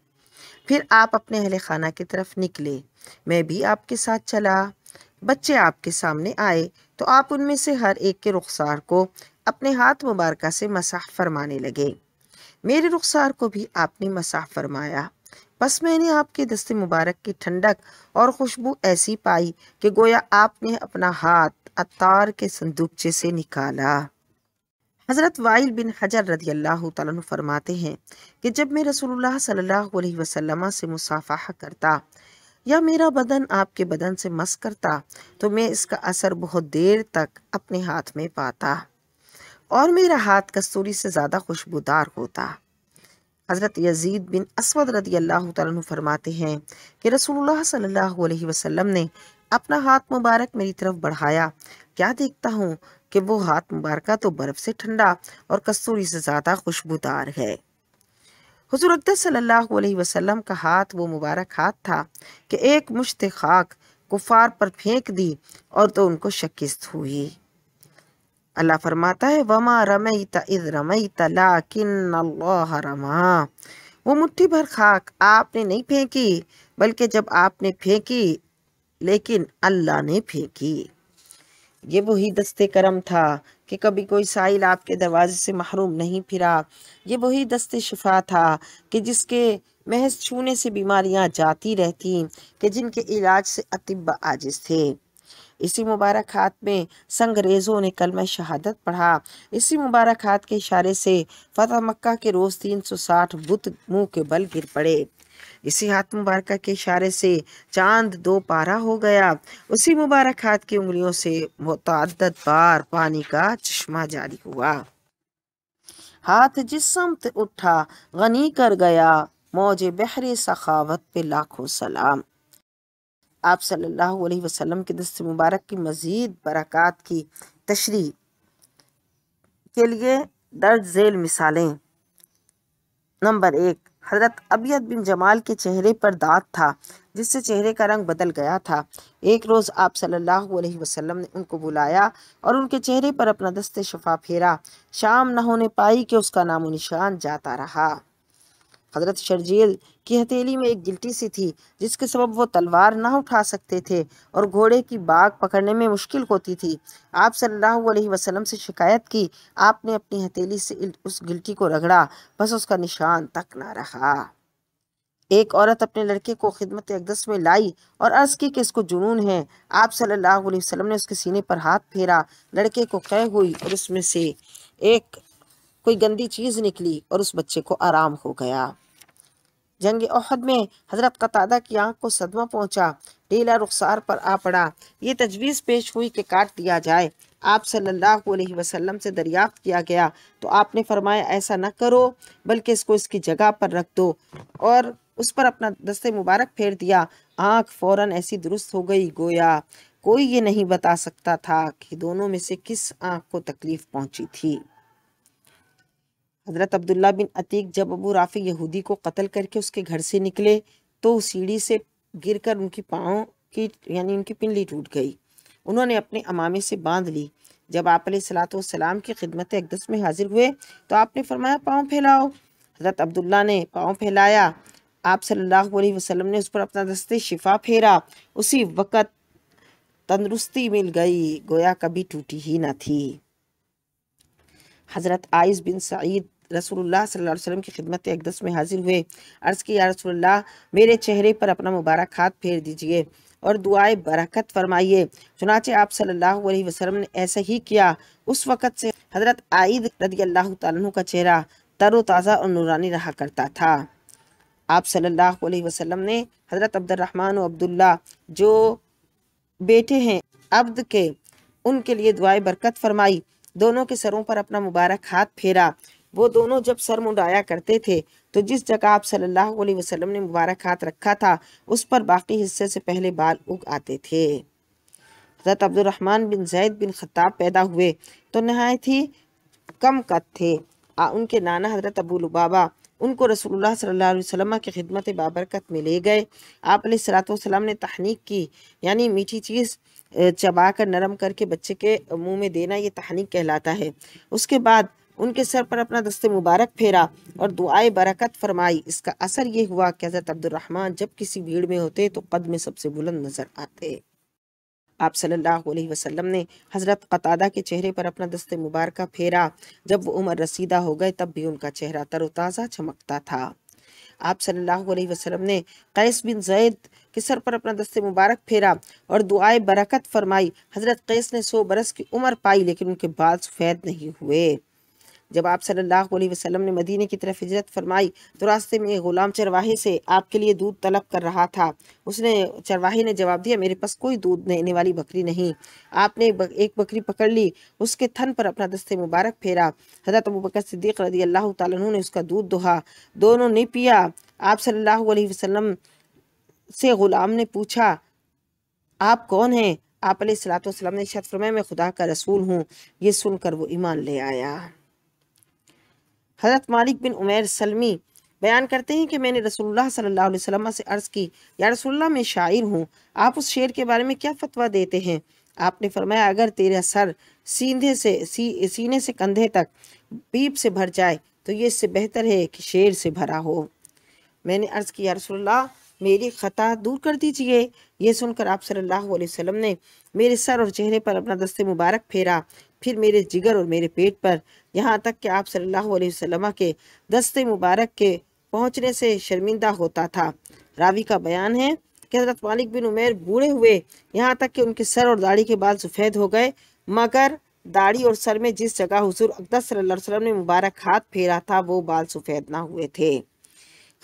پھر آپ اپنے اہل خانہ کی طرف نکلے، میں بھی آپ کے ساتھ چلا۔ بچے آپ کے سامنے آئے تو آپ ان میں سے ہر ایک کے رخسار کو اپنے ہاتھ مبارکہ سے مسح فرمانے لگے، میرے رخسار کو بھی آپ نے مسح فرمایا، بس میں نے آپ کے دست مبارک کی ٹھنڈک اور خوشبو ایسی پائی کہ گویا آپ نے اپنا ہاتھ عطار کے صندوقچے سے نکالا۔ حضرت وائل بن حجر رضی اللہ تعالیٰ عنہ فرماتے ہیں کہ جب میں رسول اللہ صلی اللہ علیہ وسلم سے مصافحہ کرتا یا میرا بدن آپ کے بدن سے مس کرتا تو میں اس کا اثر بہت دیر تک اپنے ہاتھ میں پاتا اور میرا ہاتھ کستوری سے زیادہ خوشبودار ہوتا۔ حضرت یزید بن اسود رضی اللہ تعالیٰ عنہ فرماتے ہیں کہ رسول اللہ صلی اللہ علیہ وسلم نے اپنا ہاتھ مبارک میری طرف بڑھایا، کیا دیکھتا ہوں کہ وہ ہاتھ مبارکہ تو برف سے ٹھنڈا اور کستوری سے زیادہ خوشبودار ہے۔ حضور اقدس صلی اللہ علیہ وسلم کا ہاتھ وہ مبارک ہاتھ تھا کہ ایک مشت خاک کفار پر پھینک دی اور تو ان کو شکست ہوئی۔ اللہ فرماتا ہے وَمَا رَمَيْتَ إِذْ رَمَيْتَ لَكِنَّ اللَّهَ رَمَا، وہ مٹھی بھر خاک آپ نے نہیں پھینکی بلکہ جب آپ نے پھینکی لیکن اللہ نے پھینکی۔ یہ وہی دست کرم تھا کہ کبھی کوئی سائل آپ کے دروازے سے محروم نہیں پھرا۔ یہ وہی دست شفا تھا کہ جس کے محض چھونے سے بیماریاں جاتی رہتیں، کہ جن کے علاج سے اطباء عاجز تھے۔ اسی مبارک ہاتھ میں سنگریزوں نے کلمہ شہادت پڑھا۔ اسی مبارک ہاتھ کے اشارے سے فتح مکہ کے روز 360 بت منہ کے بل گر پڑے۔ اسی ہاتھ مبارکہ کے اشارے سے چاند 2 پارہ ہو گیا۔ اسی مبارک ہاتھ کی انگلیوں سے متعدد بار پانی کا چشمہ جاری ہوا۔ ہاتھ جس سمت اٹھا غنی کر گیا، موج بحر سخاوت پہ لاکھوں سلام۔ آپ صلی اللہ علیہ وسلم کے دست مبارک کی مزید برکات کی تشریح کے لیے درج ذیل مثالیں۔ نمبر 1، حضرت ابیض بن جمال کے چہرے پر دانت تھا جس سے چہرے کا رنگ بدل گیا تھا۔ ایک روز آپ صلی اللہ علیہ وسلم نے ان کو بلایا اور ان کے چہرے پر اپنا دست شفا پھیرا۔ شام نہ ہونے پائی کہ اس کا نام و نشان جاتا رہا۔ حضرت شرجیل کی ہتھیلی میں ایک گلٹی سی تھی جس کے سبب وہ تلوار نہ اٹھا سکتے تھے اور گھوڑے کی باگ پکڑنے میں مشکل ہوتی تھی۔ آپ صلی اللہ علیہ وسلم سے شکایت کی، آپ نے اپنی ہتھیلی سے اس گلٹی کو رگڑا، بس اس کا نشان تک نہ رہا۔ ایک عورت اپنے لڑکے کو خدمت اقدس میں لائی اور عرض کی کہ اس کو جنون ہے۔ آپ صلی اللہ علیہ وسلم نے اس کے سینے پر ہاتھ پھیرا، لڑکے کو قے ہوئی اور اس میں سے ایک کوئی گندی چیز نکلی اور اس بچے کو آرام ہو گیا۔ جنگ احد میں حضرت قتادہ کی آنکھ کو صدمہ پہنچا، ڈیلا رخسار پر آ پڑا۔ یہ تجویز پیش ہوئی کہ کاٹ دیا جائے۔ آپ صلی اللہ علیہ وسلم سے دریافت کیا گیا تو آپ نے فرمایا ایسا نہ کرو بلکہ اس کو اس کی جگہ پر رکھ دو، اور اس پر اپنا دست مبارک پھیر دیا۔ آنکھ فوراً ایسی درست ہو گئی گویا کوئی یہ نہیں بتا سکتا تھا کہ دونوں میں سے کس آنکھ کو تکلیف پہنچی تھی۔ حضرت عبداللہ بن عتیق جب ابو رافع یہودی کو قتل کر کے اس کے گھر سے نکلے تو سیڑھی سے گر کر ان کی پاؤں کی ان کی پنڈلی ٹوٹ گئی۔ انہوں نے اپنے امامے سے باندھ لی۔ جب آپ علیہ الصلوۃ والسلام کی خدمت اقدس میں حاضر ہوئے تو آپ نے فرمایا پاؤں پھیلاؤ۔ حضرت عبداللہ نے پاؤں پھیلایا۔ آپ صلی اللہ علیہ وسلم نے اس پر اپنا دست شفا پھیرا۔ اسی وقت تندرستی مل گئی گویا کبھی ٹوٹی ہی نہ تھی۔ حضرت عائز بن سعید رسول اللہ صلی اللہ علیہ وسلم کی خدمت اقدس میں حاضر ہوئے، عرض کی یا رسول اللہ میرے چہرے پر اپنا مبارک ہاتھ پھیر دیجئے اور دعائے برکت فرمائیے۔ چنانچہ آپ صلی اللہ علیہ وسلم نے ایسا ہی کیا۔ اس وقت سے حضرت عائد رضی اللہ تعالیٰ عنہ کا چہرہ تر و تازہ اور نورانی رہا کرتا تھا۔ آپ صلی اللہ علیہ وسلم نے حضرت عبد الرحمن و عبداللہ جو بیٹے ہیں عبد کے، ان کے لیے دعائے برکت فرمائی۔ دونوں کے سروں پر اپنا مبارک ہاتھ پھیرا۔ وہ دونوں جب سر منڈایا کرتے تھے تو جس جگہ آپ صلی اللہ علیہ وسلم نے مبارک ہاتھ رکھا تھا اس پر باقی حصے سے پہلے بال اگ آتے تھے۔ حضرت عبد الرحمن بن زید بن خطاب پیدا ہوئے تو نہایت ہی کم قد تھے۔ ان کے نانا حضرت ابو لبابہ ان کو رسول اللہ صلی اللہ علیہ وسلم کی خدمت بابرکت میں لے گئے۔ آپ علیہ الصلوۃ والسلام نے تحنیک کی، یعنی میٹھی چیز چبا کر نرم کر کے بچے کے منہ میں دینا، یہ تحنیک کہلاتا ہے۔ اس کے بعد ان کے سر پر اپنا دست مبارک پھیرا اور دعائے برکت فرمائی۔ اس کا اثر یہ ہوا کہ حضرت عبد الرحمن جب کسی بھیڑ میں ہوتے تو قد میں سب سے بلند نظر آتے۔ آپ صلی اللہ علیہ وسلم نے حضرت قتادہ کے چہرے پر اپنا دست مبارکہ پھیرا۔ جب وہ عمر رسیدہ ہو گئے تب بھی ان کا چہرہ تر و تازہ چمکتا تھا۔ آپ صلی اللہ علیہ وسلم نے قیس بن زید کے سر پر اپنا دست مبارک پھیرا اور دعائے برکت فرمائی۔ حضرت قیس نے 100 برس کی عمر پائی لیکن ان کے بال سفید نہیں ہوئے۔ جب آپ صلی اللہ علیہ وسلم نے مدینے کی طرف ہجرت فرمائی تو راستے میں ایک غلام چرواہے سے آپ کے لیے دودھ طلب کر رہا تھا۔ چرواہے نے جواب دیا، میرے پاس کوئی دودھ دینے والی بکری نہیں۔ آپ نے ایک بکری پکڑ لی، اس کے تھن پر اپنا دست مبارک پھیرا۔ حضرت ابوبکر صدیق رضی اللہ تعالیٰ عنہ نے اس کا دودھ دوہا، دونوں نے پیا۔ آپ صلی اللہ علیہ وسلم سے غلام نے پوچھا، آپ کون ہیں؟ آپ علیہ الصلوۃ والسلام نے ارشاد فرمایا، میں خدا کا رسول ہوں۔ یہ سن کر وہ ایمان لے آیا۔ حضرت مالک بن عمیر سلمی بیان کرتے ہیں کہ میں نے رسول اللہ صلی اللہ علیہ وسلم سے عرض کی، یا رسول اللہ میں شاعر ہوں، آپ اس شعر کے بارے میں کیا فتویٰ دیتے ہیں؟ آپ نے فرمایا، اگر تیرا سر سینے سے کندھے تک پیپ سے بھر جائے تو یہ اس سے بہتر ہے کہ شعر سے بھرا ہو۔ میں نے عرض کی، یا رسول اللہ میری خطا دور کر دیجئے۔ یہ سن کر آپ صلی اللہ علیہ وسلم نے میرے سر اور چہرے پر اپنا دست مبارک پھیرا، پھر میرے جگر اور میرے پیٹ پر، یہاں تک کہ آپ صلی اللہ علیہ وسلم کے دست مبارک کے پہنچنے سے شرمندہ ہوتا تھا۔ راوی کا بیان ہے کہ حضرت مالک بن عمیر بوڑھے ہوئے یہاں تک کہ ان کے سر اور داڑھی کے بال سفید ہو گئے، مگر داڑھی اور سر میں جس جگہ حضور اقدس صلی اللہ علیہ وسلم نے مبارک ہاتھ پھیرا تھا وہ بال سفید نہ ہوئے تھے۔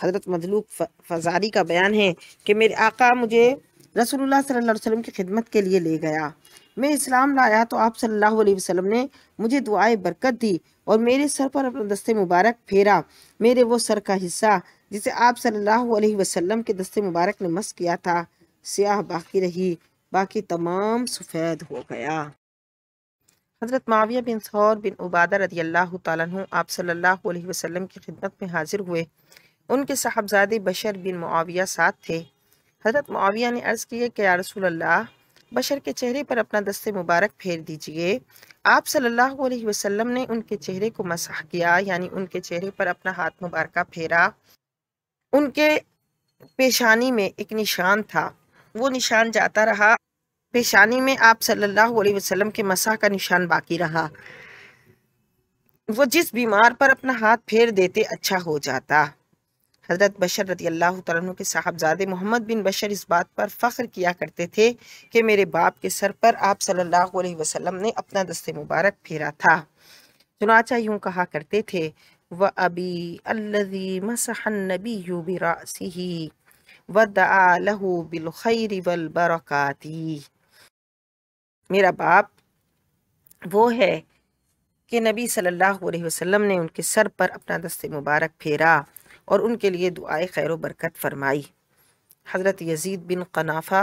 حضرت مدلوک فزاری کا بیان ہے کہ میرے آقا مجھے رسول اللہ صلی اللہ علیہ وسلم کی خدمت کے لیے لے گیا۔ میں اسلام لایا تو آپ صلی اللہ علیہ وسلم نے مجھے دعائے برکت دی اور میرے سر پر اپنا دست مبارک پھیرا۔ میرے وہ سر کا حصہ جسے آپ صلی اللہ علیہ وسلم کے دست مبارک نے مس کیا تھا سیاہ باقی رہی، باقی تمام سفید ہو گیا۔ حضرت معاویہ بن ثور بن عبادہ رضی اللہ تعالیٰ عنہ آپ صلی اللہ علیہ وسلم کی خدمت میں حاضر ہوئے۔ ان کے صاحبزادے بشر بن معاویہ ساتھ تھے۔ حضرت معاویہ نے عرض کی کہ یا رسول اللہ، بشر کے چہرے پر اپنا دست مبارک پھیر دیجئے۔ آپ صلی اللہ علیہ وسلم نے ان کے چہرے کو مسح کیا، یعنی ان کے چہرے پر اپنا ہاتھ مبارکہ پھیرا۔ ان کے پیشانی میں ایک نشان تھا، وہ نشان جاتا رہا، پیشانی میں آپ صلی اللہ علیہ وسلم کے مسح کا نشان باقی رہا۔ وہ جس بیمار پر اپنا ہاتھ پھیر دیتے اچھا ہو جاتا۔ حضرت بشر رضی اللہ تعالیٰ عنہ کے صاحبزادے محمد بن بشر اس بات پر فخر کیا کرتے تھے کہ میرے باپ کے سر پر آپ صلی اللہ علیہ وسلم نے اپنا دست مبارک پھیرا تھا۔ چنانچہ یوں کہا کرتے تھے، وَأَبِي الَّذِي مَسَحَ النَّبِيُّ بِرَأْسِهِ وَدَعَا لَهُ بِالْخَيْرِ وَالْبَرَكَاتِ۔ میرا باپ وہ ہے کہ نبی صلی اللہ علیہ وسلم نے ان کے سر پر اپنا دست مبارک پھیرا اور ان کے لیے دعائے خیر و برکت فرمائی۔ حضرت یزید بن قنافہ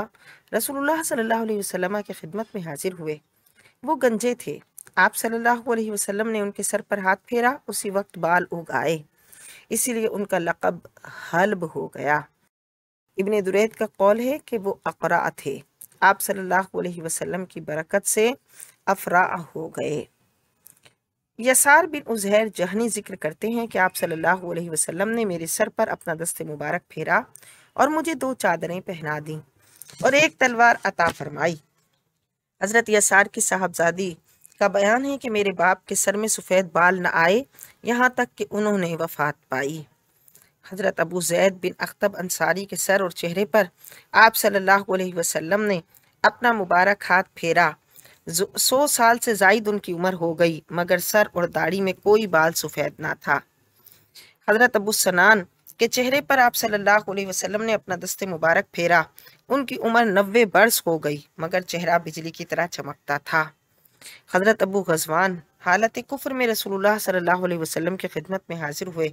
رسول اللہ صلی اللہ علیہ وسلم کی خدمت میں حاضر ہوئے۔ وہ گنجے تھے۔ آپ صلی اللہ علیہ وسلم نے ان کے سر پر ہاتھ پھیرا، اسی وقت بال اگ آئے، اسی لیے ان کا لقب حلب ہو گیا۔ ابن درید کا قول ہے کہ وہ اقرع تھے۔ آپ صلی اللہ علیہ وسلم کی برکت سے افراء ہو گئے۔ یسار بن عزیر جہنی ذکر کرتے ہیں کہ آپ صلی اللہ علیہ وسلم نے میرے سر پر اپنا دست مبارک پھیرا اور مجھے 2 چادریں پہنا دیں اور ایک تلوار عطا فرمائی۔ حضرت یسار کی صاحبزادی کا بیان ہے کہ میرے باپ کے سر میں سفید بال نہ آئے یہاں تک کہ انہوں نے وفات پائی۔ حضرت ابو زید بن اختب انصاری کے سر اور چہرے پر آپ صلی اللہ علیہ وسلم نے اپنا مبارک ہاتھ پھیرا۔ 100 سال سے زائد ان کی عمر ہو گئی مگر سر اور داڑھی میں کوئی بال سفید نہ تھا۔ حضرت ابو سنان کے چہرے پر آپ صلی اللہ علیہ وسلم نے اپنا دست مبارک پھیرا۔ ان کی عمر 90 برس ہو گئی مگر چہرہ بجلی کی طرح چمکتا تھا۔ حضرت ابو غزوان حالت کفر میں رسول اللہ صلی اللہ علیہ وسلم کی خدمت میں حاضر ہوئے۔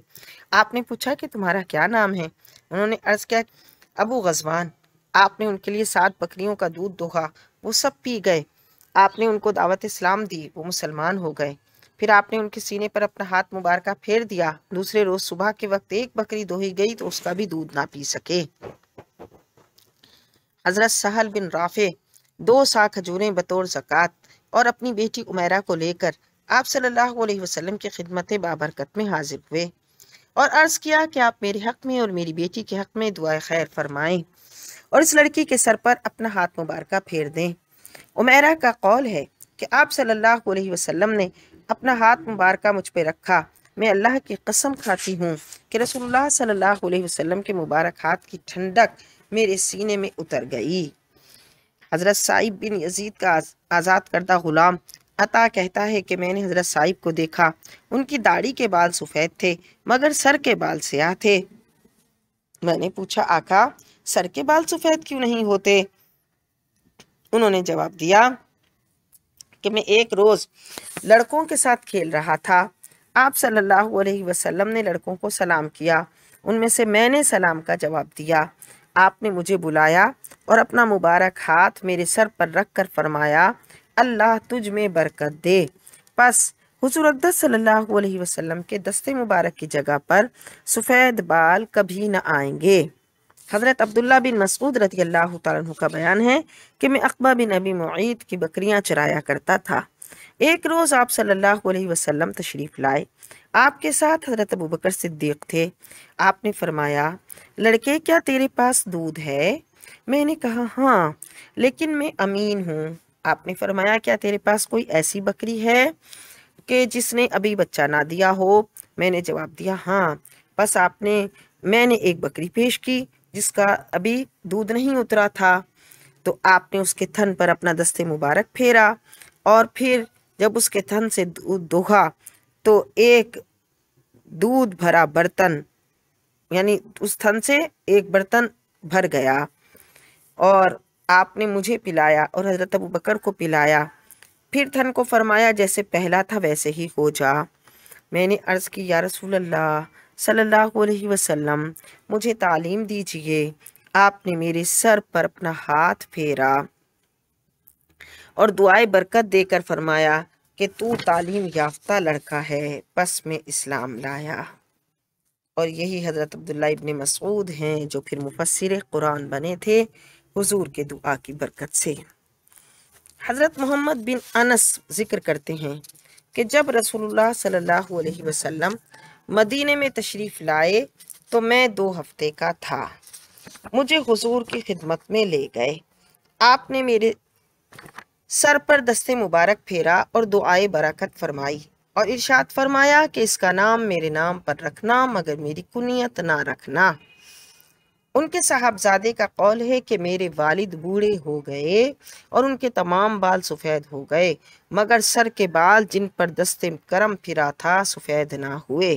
آپ نے پوچھا کہ تمہارا کیا نام ہے؟ انہوں نے عرض کیا ابو غزوان۔ آپ نے ان کے لیے 7 بکریوں کا دودھ دوہا، وہ سب پی گئے۔ آپ نے ان کو دعوت اسلام دی، وہ مسلمان ہو گئے۔ پھر آپ نے ان کے سینے پر اپنا ہاتھ مبارکہ پھیر دیا۔ دوسرے روز صبح کے وقت ایک بکری دوہی گئی تو اس کا بھی دودھ نہ پی سکے۔ حضرت سہل بن رافع 2 سا کھجوریں بطور زکوٰۃ اور اپنی بیٹی عمیرہ کو لے کر آپ صلی اللہ علیہ وسلم کی خدمت بابرکت میں حاضر ہوئے اور عرض کیا کہ آپ میرے حق میں اور میری بیٹی کے حق میں دعائے خیر فرمائیں اور اس لڑکی کے سر پر اپنا ہاتھ مبارکہ پھیر دیں۔ عمیرہ کا قول ہے کہ آپ صلی اللہ علیہ وسلم نے اپنا ہاتھ مبارکہ مجھ پہ رکھا میں اللہ کی قسم کھاتی ہوں کہ رسول اللہ صلی اللہ علیہ وسلم کے مبارک ہاتھ کی ٹھنڈک میرے سینے میں اتر گئی۔ حضرت سعید بن یزید کا آزاد کردہ غلام عطا کہتا ہے کہ میں نے حضرت سعید کو دیکھا، ان کی داڑھی کے بال سفید تھے مگر سر کے بال سیاہ تھے۔ میں نے پوچھا آقا سر کے بال سفید کیوں نہیں ہوتے؟ انہوں نے جواب دیا کہ میں ایک روز لڑکوں کے ساتھ کھیل رہا تھا، آپ صلی اللہ علیہ وسلم نے لڑکوں کو سلام کیا، ان میں سے میں نے سلام کا جواب دیا، آپ نے مجھے بلایا اور اپنا مبارک ہاتھ میرے سر پر رکھ کر فرمایا اللہ تجھ میں برکت دے۔ پس حضور اقدس صلی اللہ علیہ وسلم کے دستے مبارک کی جگہ پر سفید بال کبھی نہ آئیں گے۔ حضرت عبداللہ بن مسعود رضی اللہ تعالیٰ عنہ کا بیان ہے کہ میں عقبہ بن ابی معیط کی بکریاں چرایا کرتا تھا۔ ایک روز آپ صلی اللہ علیہ وسلم تشریف لائے، آپ کے ساتھ حضرت ابوبکر صدیق تھے۔ آپ نے فرمایا لڑکے کیا تیرے پاس دودھ ہے؟ میں نے کہا ہاں لیکن میں امین ہوں۔ آپ نے فرمایا کیا تیرے پاس کوئی ایسی بکری ہے کہ جس نے ابھی بچہ نہ دیا ہو؟ میں نے جواب دیا ہاں۔ بس میں نے ایک بکری پیش کی جس کا ابھی دودھ نہیں اترا تھا، تو آپ نے اس کے تھن پر اپنا دست مبارک پھیرا اور پھر جب اس کے تھن سے دودھ دوہا تو ایک دودھ بھرا برتن، یعنی اس تھن سے ایک برتن بھر گیا، اور آپ نے مجھے پلایا اور حضرت ابوبکر کو پلایا، پھر تھن کو فرمایا جیسے پہلا تھا ویسے ہی ہو جا۔ میں نے عرض کی یا رسول اللہ صلی اللہ علیہ وسلم مجھے تعلیم دیجئے۔ آپ نے میرے سر پر اپنا ہاتھ پھیرا اور دعائے برکت دے کر فرمایا کہ تو تعلیم یافتہ لڑکا ہے، پس میں اسلام لایا۔ اور یہی حضرت عبداللہ ابن مسعود ہیں جو پھر مفسر قرآن بنے تھے حضور کے دعا کی برکت سے۔ حضرت محمد بن انس ذکر کرتے ہیں کہ جب رسول اللہ صلی اللہ علیہ وسلم مدینے میں تشریف لائے تو میں 2 ہفتے کا تھا، مجھے حضور کی خدمت میں لے گئے۔ آپ نے میرے سر پر دست مبارک پھیرا اور دعائے برکت فرمائی اور ارشاد فرمایا کہ اس کا نام میرے نام پر رکھنا مگر میری کنیت نہ رکھنا۔ ان کے صاحبزادے کا قول ہے کہ میرے والد بوڑھے ہو گئے اور ان کے تمام بال سفید ہو گئے مگر سر کے بال جن پر دست کرم پھرا تھا سفید نہ ہوئے۔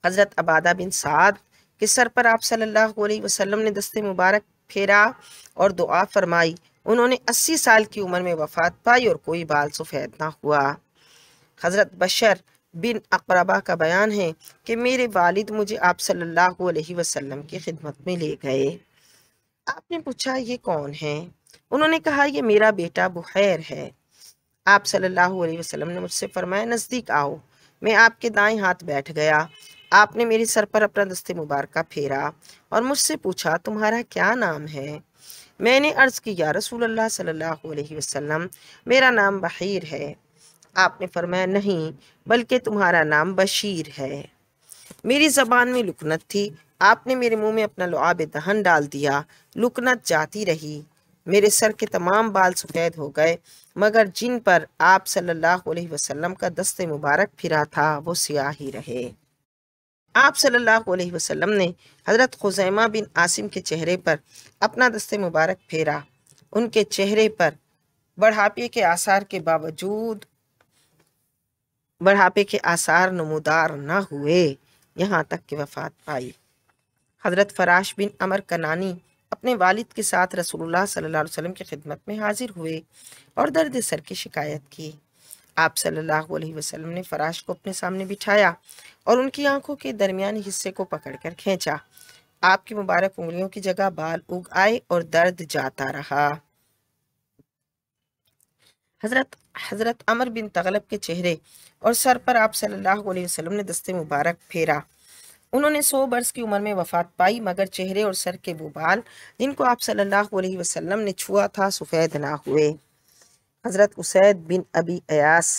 حضرت عبادہ بن سعد کے سر پر آپ صلی اللہ علیہ وسلم نے دست مبارک پھیرا اور دعا فرمائی، انہوں نے 80 سال کی عمر میں وفات پائی اور کوئی بال سفید نہ ہوا۔ حضرت بشر بن اقربہ کا بیان ہے کہ میرے والد مجھے آپ صلی اللہ علیہ وسلم کی خدمت میں لے گئے۔ آپ نے پوچھا یہ کون ہے؟ انہوں نے کہا یہ میرا بیٹا بحیر ہے۔ آپ صلی اللہ علیہ وسلم نے مجھ سے فرمایا نزدیک آؤ۔ میں آپ کے دائیں ہاتھ بیٹھ گیا۔ آپ نے میرے سر پر اپنا دست مبارکہ پھیرا اور مجھ سے پوچھا تمہارا کیا نام ہے؟ میں نے عرض کی یا رسول اللہ صلی اللہ علیہ وسلم میرا نام بحیر ہے۔ آپ نے فرمایا نہیں بلکہ تمہارا نام بشیر ہے۔ میری زبان میں لکنت تھی، آپ نے میرے منہ میں اپنا لعاب دہن ڈال دیا، لکنت جاتی رہی، میرے سر کے تمام بال سفید ہو گئے مگر جن پر آپ صلی اللہ علیہ وسلم کا دست مبارک پھرا تھا وہ سیاہ ہی رہے۔ آپ صلی اللہ علیہ وسلم نے حضرت خزیمہ بن عاصم کے چہرے پر اپنا دست مبارک پھیرا، ان کے چہرے پر بڑھاپے کے آثار کے باوجود بڑھاپے کے آثار نمودار نہ ہوئے یہاں تک کہ وفات پائی۔ حضرت فراش بن عمر کنانی اپنے والد کے ساتھ رسول اللہ صلی اللہ علیہ وسلم کی خدمت میں حاضر ہوئے اور درد سر کی شکایت کی۔ آپ صلی اللہ علیہ وسلم نے فراش کو اپنے سامنے بٹھایا اور ان کی آنکھوں کے درمیانی حصے کو پکڑ کر کھینچا۔ آپ کی مبارک انگلیوں کی جگہ بال اگ آئے اور درد جاتا رہا۔ حضرت عمر بن تغلب کے چہرے اور سر پر آپ صلی اللہ علیہ وسلم نے دست مبارک پھیرا، انہوں نے 100 برس کی عمر میں وفات پائی مگر چہرے اور سر کے وہ بال جن کو آپ صلی اللہ علیہ وسلم نے چھوا تھا سفید نہ ہوئے۔ حضرت اسید بن ابی ایاس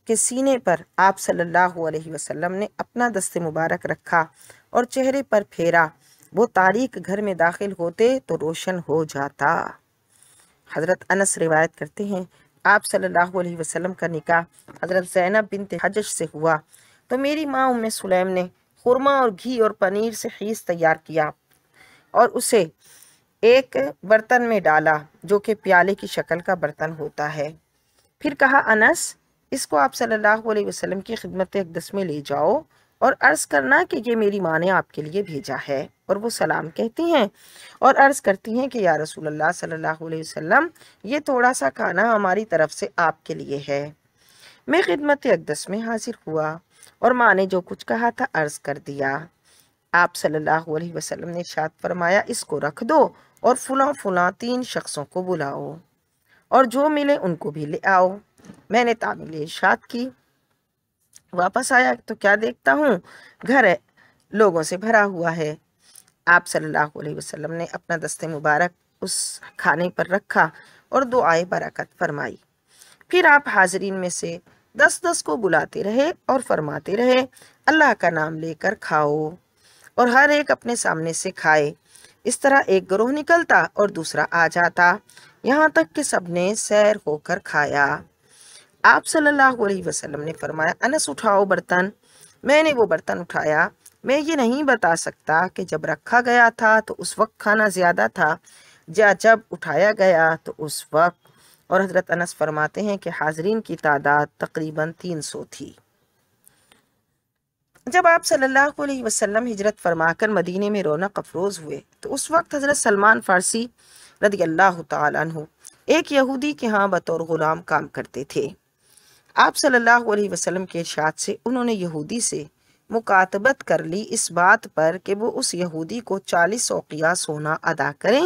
کے سینے پر آپ صلی اللہ علیہ وسلم نے اپنا دست مبارک رکھا اور چہرے پر پھیرا، وہ تاریک گھر میں داخل ہوتے تو روشن ہو جاتا۔ حضرت انس روایت کرتے ہیں آپ صلی اللہ علیہ وسلم کا نکاح حضرت زینب بنت حجج سے ہوا تو میری ماں ام سلیم نے خرما اور گھی اور پنیر سے خیز تیار کیا اور اسے ایک برتن میں ڈالا جو کہ پیالے کی شکل کا برتن ہوتا ہے۔ پھر کہا انس، اس کو آپ صلی اللہ علیہ وسلم کی خدمت اقدس میں لے جاؤ اور عرض کرنا کہ یہ میری ماں نے آپ کے لیے بھیجا ہے۔ اور وہ سلام کہتی ہیں اور عرض کرتی ہیں کہ یا رسول اللہ صلی اللہ علیہ وسلم، یہ تھوڑا سا کھانا ہماری طرف سے آپ کے لیے ہے۔ میں خدمت اقدس میں حاضر ہوا اور ماں نے جو کچھ کہا تھا عرض کر دیا۔ آپ صلی اللہ علیہ وسلم نے ارشاد فرمایا، اس کو رکھ دو اور فلاں فلاں 3 شخصوں کو بلاؤ اور جو ملے ان کو بھی لے آؤ۔ میں نے تعمیل ارشاد کی، واپس آیا تو کیا دیکھتا ہوں، گھر لوگوں سے بھرا ہوا ہے۔ آپ صلی اللہ علیہ وسلم نے اپنا دست مبارک اس کھانے پر رکھا اور دعائے برکت فرمائی۔ پھر آپ حاضرین میں سے 10 کو بلاتے رہے اور فرماتے رہے، اللہ کا نام لے کر کھاؤ، اور ہر ایک اپنے سامنے سے کھائے۔ اس طرح ایک گروہ نکلتا اور دوسرا آ جاتا، یہاں تک کہ سب نے سیر ہو کر کھایا۔ آپ صلی اللہ علیہ وسلم نے فرمایا، انس اٹھاؤ برتن۔ میں نے وہ برتن اٹھایا۔ میں یہ نہیں بتا سکتا کہ جب رکھا گیا تھا تو اس وقت کھانا زیادہ تھا یا جب اٹھایا گیا تو اس وقت۔ اور حضرت انس فرماتے ہیں کہ حاضرین کی تعداد تقریباً 300 تھی۔ جب آپ صلی اللہ علیہ وسلم ہجرت فرما کر مدینے میں رونق افروز ہوئے تو اس وقت حضرت سلمان فارسی رضی اللہ تعالیٰ عنہ ایک یہودی کے ہاں بطور غلام کام کرتے تھے۔ آپ صلی اللہ علیہ وسلم کے ارشاد سے انہوں نے یہودی سے مکاتبت کر لی اس بات پر کہ وہ اس یہودی کو 40 اوقیہ سونا ادا کریں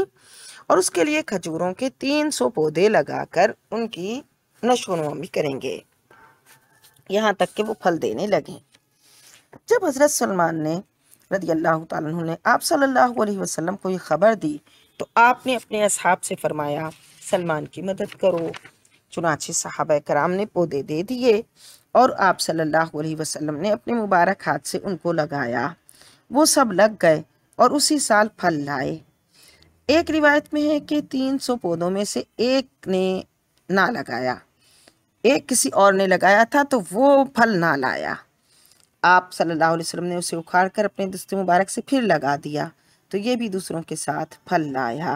اور اس کے لیے کھجوروں کے 300 پودے لگا کر ان کی نشو و نما کریں گے یہاں تک کہ وہ پھل دینے لگیں۔ جب حضرت سلمان نے رضی اللہ تعالیٰ عنہ نے آپ صلی اللہ علیہ وسلم کو یہ خبر دی تو آپ نے اپنے اصحاب سے فرمایا، سلمان کی مدد کرو۔ چنانچہ صحابہ کرام نے پودے دے دیے اور آپ صلی اللہ علیہ وسلم نے اپنے مبارک ہاتھ سے ان کو لگایا۔ وہ سب لگ گئے اور اسی سال پھل لائے۔ ایک روایت میں ہے کہ 300 پودوں میں سے ایک نے نہ لگایا، ایک کسی اور نے لگایا تھا تو وہ پھل نہ لایا۔ آپ صلی اللہ علیہ وسلم نے اسے اکھاڑ کر اپنے دست مبارک سے پھر لگا دیا تو یہ بھی دوسروں کے ساتھ پھل لایا۔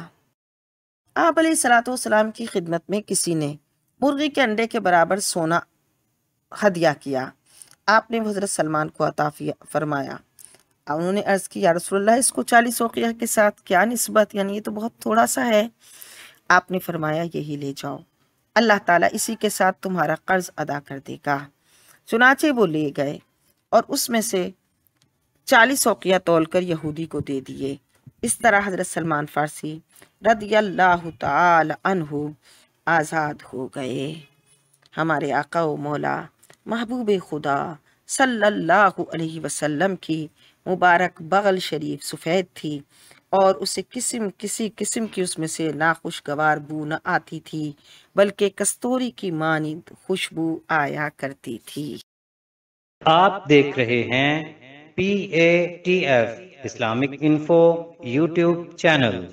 آپ علیہ الصلوۃ والسلام کی خدمت میں کسی نے مرغی کے انڈے کے برابر سونا ہدیہ کیا۔ آپ نے حضرت سلمان کو عطا فرمایا۔ انہوں نے عرض کی، یا رسول اللہ، اس کو 40 اوقیہ کے ساتھ کیا نسبت، یعنی یہ تو بہت تھوڑا سا ہے۔ آپ نے فرمایا، یہی لے جاؤ، اللہ تعالیٰ اسی کے ساتھ تمہارا قرض ادا کر دے گا۔ چنانچہ وہ لے گئے اور اس میں سے 40 اوقیہ تول کر یہودی کو دے دیے۔ اس طرح حضرت سلمان فارسی رضی اللہ تعالی عنہ آزاد ہو گئے۔ ہمارے آقا و مولا محبوب خدا صلی اللہ علیہ وسلم کی مبارک بغل شریف سفید تھی اور اسے کسی قسم کی اس میں سے ناخوشگوار بو نہ آتی تھی، بلکہ کستوری کی مانند خوشبو آیا کرتی تھی۔ آپ دیکھ رہے ہیں PATF Islamic info YouTube channel.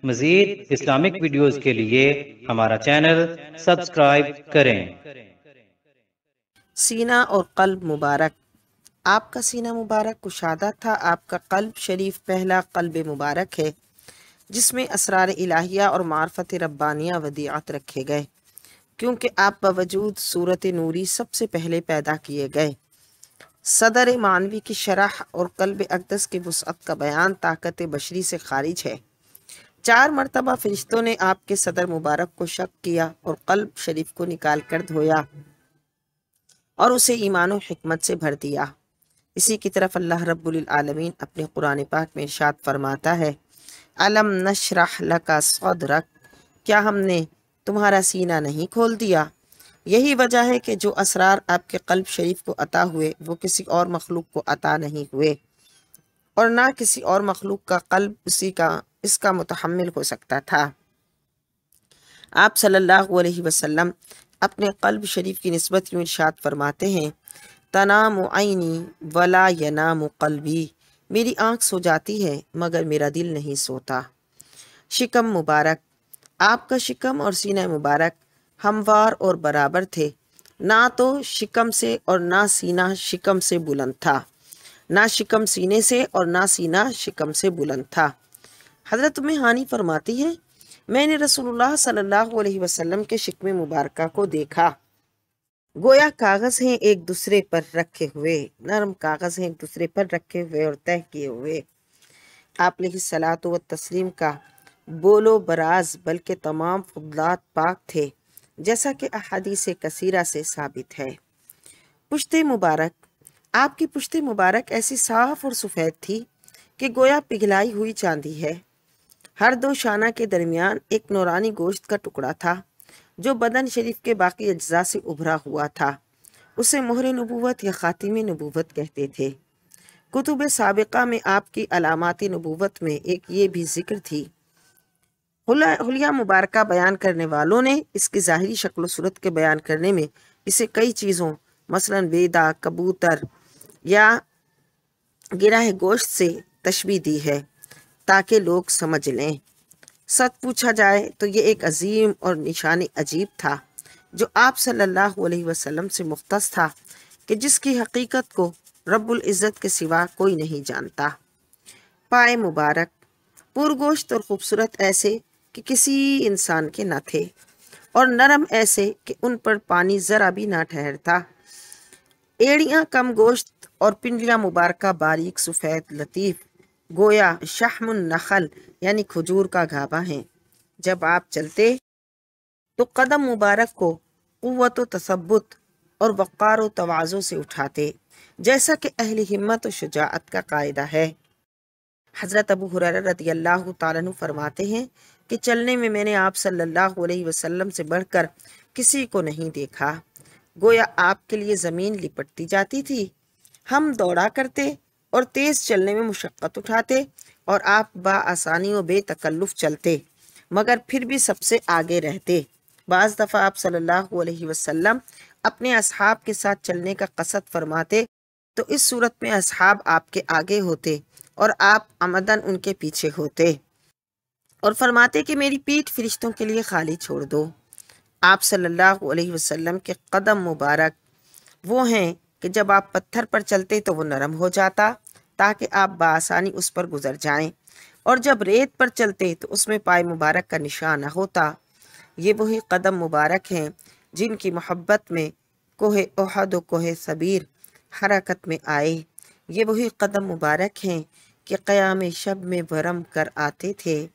مزید اسلامک ویڈیوز کے لیے ہمارا چینل سبسکرائب کریں۔ سینہ اور قلب مبارک۔ آپ کا سینہ مبارک کشادہ تھا، آپ کا قلب شریف پہلا قلب مبارک ہے جس میں اسرار الہیہ اور معرفت ربانیہ ودیعت رکھے گئے، کیونکہ آپ باوجود صورت نوری سب سے پہلے پیدا کیے گئے۔ صدر معنوی کی شرح اور قلب اقدس کی وسعت کا بیان طاقت بشری سے خارج ہے۔ 4 مرتبہ فرشتوں نے آپ کے صدر مبارک کو شق کیا اور قلب شریف کو نکال کر دھویا اور اسے ایمان و حکمت سے بھر دیا۔ اسی کی طرف اللہ رب العالمین اپنے قرآن پاک میں ارشاد فرماتا ہے، الم نشرح لک صدرک، کیا ہم نے تمہارا سینہ نہیں کھول دیا؟ یہی وجہ ہے کہ جو اسرار آپ کے قلب شریف کو عطا ہوئے وہ کسی اور مخلوق کو عطا نہیں ہوئے، اور نہ کسی اور مخلوق کا قلب اس کا متحمل ہو سکتا تھا۔ آپ صلی اللہ علیہ وسلم اپنے قلب شریف کی نسبت یوں ارشاد فرماتے ہیں، تنام عینی ولا ینام قلبی، میری آنکھ سو جاتی ہے مگر میرا دل نہیں سوتا۔ شکم مبارک۔ آپ کا شکم اور سینہ مبارک ہموار اور برابر تھے، نہ تو شکم سے اور نہ سینہ شکم سے بلند تھا، نہ شکم سینے سے اور نہ سینہ شکم سے بلند تھا۔ حضرت ام ہانی فرماتی ہے، میں نے رسول اللہ صلی اللہ علیہ وسلم کے شکم مبارکہ کو دیکھا، گویا کاغذ ہیں ایک دوسرے پر رکھے ہوئے، نرم کاغذ ہیں ایک دوسرے پر رکھے ہوئے اور تہہ کیے ہوئے۔ آپ علیہ الصلاۃ والتسلیم کا بولو براز بلکہ تمام فضلات پاک تھے، جیسا کہ احادیث کثیرہ سے ثابت ہے۔ پشت مبارک، آپ کی پشت مبارک ایسی صاف اور سفید تھی کہ گویا پگھلائی ہوئی چاندی ہے۔ ہر دو شانہ کے درمیان ایک نورانی گوشت کا ٹکڑا تھا جو بدن شریف کے باقی اجزاء سے ابھرا ہوا تھا۔ اسے مہر نبوت یا خاتم نبوت کہتے تھے۔ کتب سابقہ میں آپ کی علامات نبوت میں ایک یہ بھی ذکر تھی۔ حلیہ مبارکہ بیان کرنے والوں نے اس کی ظاہری شکل و صورت کے بیان کرنے میں اسے کئی چیزوں مثلا بیدا، کبوتر یا گرہ گوشت سے تشبیہ دی ہے تاکہ لوگ سمجھ لیں۔ سچ پوچھا جائے تو یہ ایک عظیم اور نشان عجیب تھا جو آپ صلی اللہ علیہ وسلم سے مختص تھا کہ جس کی حقیقت کو رب العزت کے سوا کوئی نہیں جانتا۔ پائے مبارک پرگوشت اور خوبصورت ایسے کہ کسی انسان کے نہ تھے، اور نرم ایسے کہ ان پر پانی ذرا بھی نہ ٹھہرتا۔ ایڑیاں کم گوشت اور پنڈلیاں مبارکہ باریک سفید لطیف، گویا شحم النخل یعنی کھجور کا گھابا ہیں۔ جب آپ چلتے تو قدم مبارک کو قوت و تثبت اور وقار و تواضع سے اٹھاتے، جیسا کہ اہل ہمت و شجاعت کا قاعدہ ہے۔ حضرت ابو ہریرہ رضی اللہ تعالیٰ عنہ فرماتے ہیں کہ چلنے میں میں نے آپ صلی اللہ علیہ وسلم سے بڑھ کر کسی کو نہیں دیکھا، گویا آپ کے لیے زمین لپٹتی جاتی تھی۔ ہم دوڑا کرتے اور تیز چلنے میں مشقت اٹھاتے، اور آپ بآسانی و بے تکلف چلتے، مگر پھر بھی سب سے آگے رہتے۔ بعض دفعہ آپ صلی اللہ علیہ وسلم اپنے اصحاب کے ساتھ چلنے کا قصد فرماتے تو اس صورت میں اصحاب آپ کے آگے ہوتے اور آپ عمدن ان کے پیچھے ہوتے، اور فرماتے کہ میری پیٹھ فرشتوں کے لیے خالی چھوڑ دو۔ آپ صلی اللہ علیہ وسلم کے قدم مبارک وہ ہیں کہ جب آپ پتھر پر چلتے تو وہ نرم ہو جاتا تاکہ آپ بآسانی اس پر گزر جائیں، اور جب ریت پر چلتے تو اس میں پائے مبارک کا نشان نہ ہوتا۔ یہ وہی قدم مبارک ہیں جن کی محبت میں کوہ احد و کوہ صبیر حرکت میں آئے۔ یہ وہی قدم مبارک ہیں کہ قیام شب میں ورم کر آتے تھے۔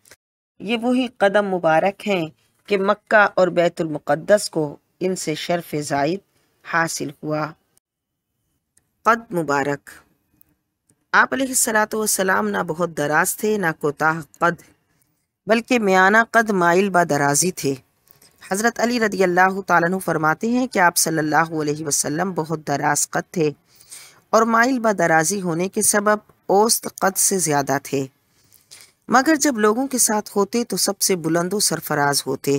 یہ وہی قدم مبارک ہیں کہ مکہ اور بیت المقدس کو ان سے شرف زائد حاصل ہوا۔ قد مبارک، آپ علیہ الصلاۃ والسلام نہ بہت دراز تھے نہ کوتاہ قد، بلکہ میانہ قد مائل با درازی تھے۔ حضرت علی رضی اللہ تعالیٰ عنہ فرماتے ہیں کہ آپ صلی اللہ علیہ وسلم بہت دراز قد تھے اور مائل با درازی ہونے کے سبب اوسط قد سے زیادہ تھے، مگر جب لوگوں کے ساتھ ہوتے تو سب سے بلند و سرفراز ہوتے۔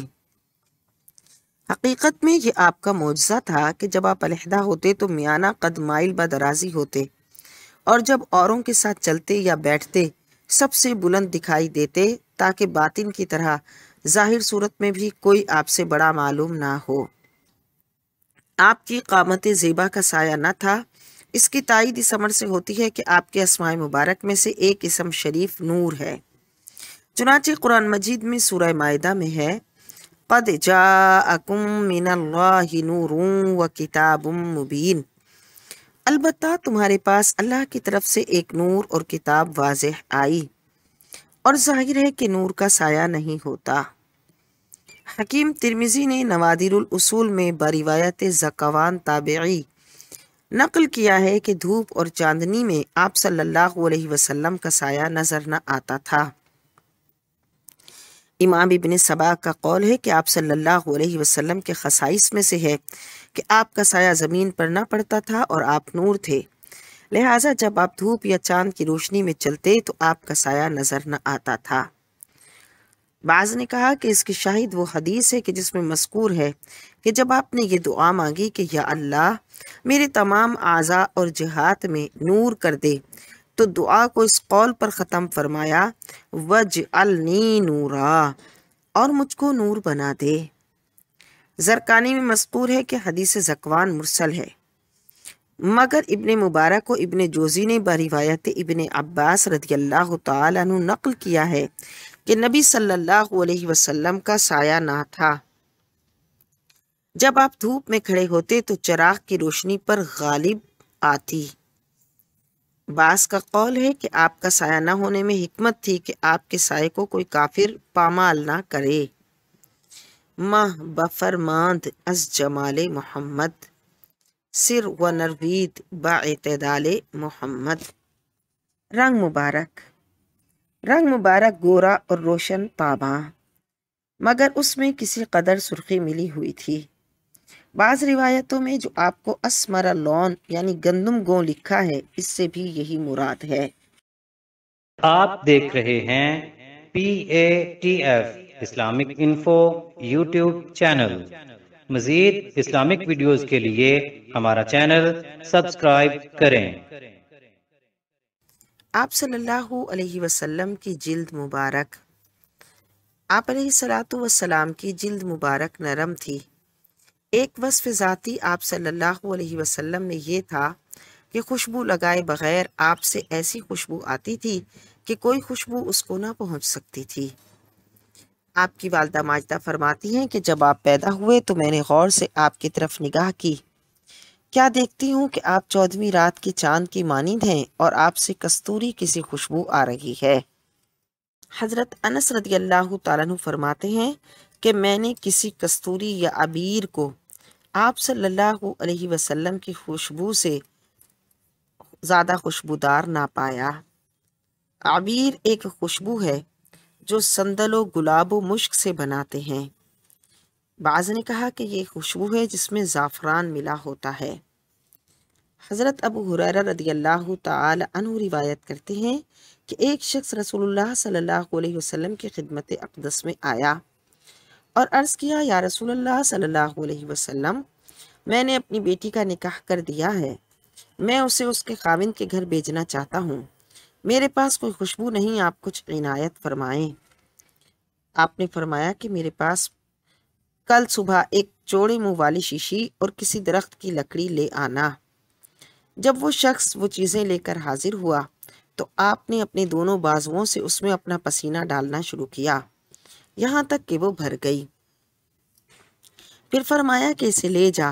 حقیقت میں یہ آپ کا معجزہ تھا کہ جب آپ علیحدہ ہوتے تو میانہ قد مائل با درازی ہوتے، اور جب اوروں کے ساتھ چلتے یا بیٹھتے سب سے بلند دکھائی دیتے تاکہ باطن کی طرح ظاہر صورت میں بھی کوئی آپ سے بڑا معلوم نہ ہو۔ آپ کی قامت زیبا کا سایہ نہ تھا۔ اس کی تائید اس امر سے ہوتی ہے کہ آپ کے اسماء مبارک میں سے ایک اسم شریف نور ہے۔ چنانچہ قرآن مجید میں سورہ مائدہ میں ہے، قد جاءکم من اللہ نور و کتاب مبین، البتہ تمہارے پاس اللہ کی طرف سے ایک نور اور کتاب واضح آئی، اور ظاہر ہے کہ نور کا سایہ نہیں ہوتا۔ حکیم ترمذی نے نوادر الاصول میں بروایت ذکوان تابعی نقل کیا ہے کہ دھوپ اور چاندنی میں آپ صلی اللہ علیہ وسلم کا سایہ نظر نہ آتا تھا۔ امام ابن سبا کا قول ہے کہ آپ صلی اللہ علیہ وسلم کے خصائص میں سے ہے کہ آپ کا سایہ زمین پر نہ پڑتا تھا اور آپ نور تھے، لہٰذا جب آپ دھوپ یا چاند کی روشنی میں چلتے تو آپ کا سایہ نظر نہ آتا تھا۔ بعض نے کہا کہ اس کی شاہد وہ حدیث ہے کہ جس میں مذکور ہے کہ جب آپ نے یہ دعا مانگی کہ یا اللہ میرے تمام اعضاء اور جہات میں نور کر دے، تو دعا کو اس قول پر ختم فرمایا، وجعلنی نورا، اور مجھ کو نور بنا دے۔ زرقانی میں مذکور ہے کہ حدیث ذکوان مرسل ہے، مگر ابن مبارک و ابن جوزی نے بروایت ابن عباس رضی اللہ تعالیٰ عنہ نقل کیا ہے کہ نبی صلی اللہ علیہ وسلم کا سایہ نہ تھا۔ جب آپ دھوپ میں کھڑے ہوتے تو چراغ کی روشنی پر غالب آتی۔ بعض کا قول ہے کہ آپ کا سایہ نہ ہونے میں حکمت تھی کہ آپ کے سائے کو کوئی کافر پامال نہ کرے۔ ماہ بفرماند از جمال محمد، سر و نروید با اعتدال محمد۔ رنگ مبارک گورا اور روشن تاباں، مگر اس میں کسی قدر سرخی ملی ہوئی تھی۔ بعض روایتوں میں جو آپ کو اسمر لون یعنی گندم گوں لکھا ہے، اس سے بھی یہی مراد ہے۔ آپ دیکھ رہے ہیں PATF Islamic info YouTube channel. مزید اسلامک ویڈیوز کے لیے ہمارا چینل سبسکرائب کریں۔ آپ صلی اللہ علیہ وسلم کی جلد مبارک۔ آپ علیہ السلام کی جلد مبارک نرم تھی۔ ایک وصف ذاتی آپ صلی اللہ علیہ وسلم میں یہ تھا کہ خوشبو لگائے بغیر آپ سے ایسی خوشبو آتی تھی کہ کوئی خوشبو اس کو نہ پہنچ سکتی تھی۔ آپ کی والدہ ماجدہ فرماتی ہیں کہ جب آپ پیدا ہوئے تو میں نے غور سے آپ کی طرف نگاہ کی، کیا دیکھتی ہوں کہ آپ 14ویں رات کی چاند کی مانند ہیں اور آپ سے کستوری کسی خوشبو آ رہی ہے۔ حضرت انس رضی اللہ تعالیٰ عنہ فرماتے ہیں کہ میں نے کسی کستوری یا عبیر کو آپ صلی اللہ علیہ وسلم کی خوشبو سے زیادہ خوشبودار نہ پایا۔ عبیر ایک خوشبو ہے جو سندل و گلاب و مشک سے بناتے ہیں۔ بعض نے کہا کہ یہ خوشبو ہے جس میں زعفران ملا ہوتا ہے۔ حضرت ابو ہریرہ رضی اللہ تعالی عنہ روایت کرتے ہیں کہ ایک شخص رسول اللہ صلی اللہ علیہ وسلم کی خدمت اقدس میں آیا اور عرض کیا، یا رسول اللہ صلی اللہ علیہ وسلم، میں نے اپنی بیٹی کا نکاح کر دیا ہے، میں اسے اس کے خاوند کے گھر بھیجنا چاہتا ہوں، میرے پاس کوئی خوشبو نہیں، آپ کچھ عنایت فرمائیں۔ آپ نے فرمایا کہ میرے پاس کل صبح ایک چوڑے منہ والی شیشی اور کسی درخت کی لکڑی لے آنا۔ جب وہ شخص وہ چیزیں لے کر حاضر ہوا تو آپ نے اپنے دونوں بازوؤں سے اس میں اپنا پسینہ ڈالنا شروع کیا یہاں تک کہ وہ بھر گئی۔ پھر فرمایا کہ اسے لے جا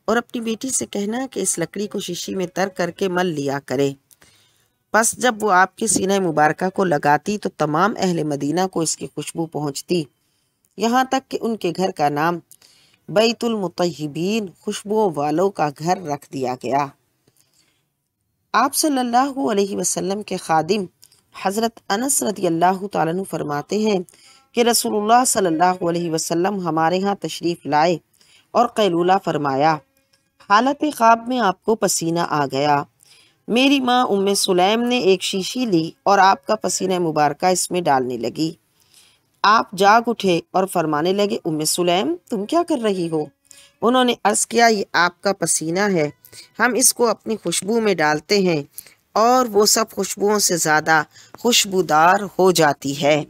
اور اپنی بیٹی سے کہنا کہ اس لکڑی کو شیشی میں تر کر کے مل لیا کرے۔ پس جب وہ آپ کے سینہ مبارکہ کو لگاتی تو تمام اہل مدینہ کو اس کی خوشبو پہنچتی، یہاں تک کہ ان کے گھر کا نام بیت المطیبین، خوشبو والوں کا گھر رکھ دیا گیا۔ آپ صلی اللہ علیہ وسلم کے خادم حضرت انس رضی اللہ تعالیٰ عنہ فرماتے ہیں کہ رسول اللہ صلی اللہ علیہ وسلم ہمارے ہاں تشریف لائے اور قیلولہ فرمایا۔ حالت خواب میں آپ کو پسینہ آ گیا۔ میری ماں ام سلیم نے ایک شیشی لی اور آپ کا پسینہ مبارکہ اس میں ڈالنے لگی۔ آپ جاگ اٹھے اور فرمانے لگے، ام سلیم تم کیا کر رہی ہو؟ انہوں نے عرض کیا، یہ آپ کا پسینہ ہے، ہم اس کو اپنی خوشبو میں ڈالتے ہیں اور وہ سب خوشبوؤں سے زیادہ خوشبودار ہو جاتی ہے۔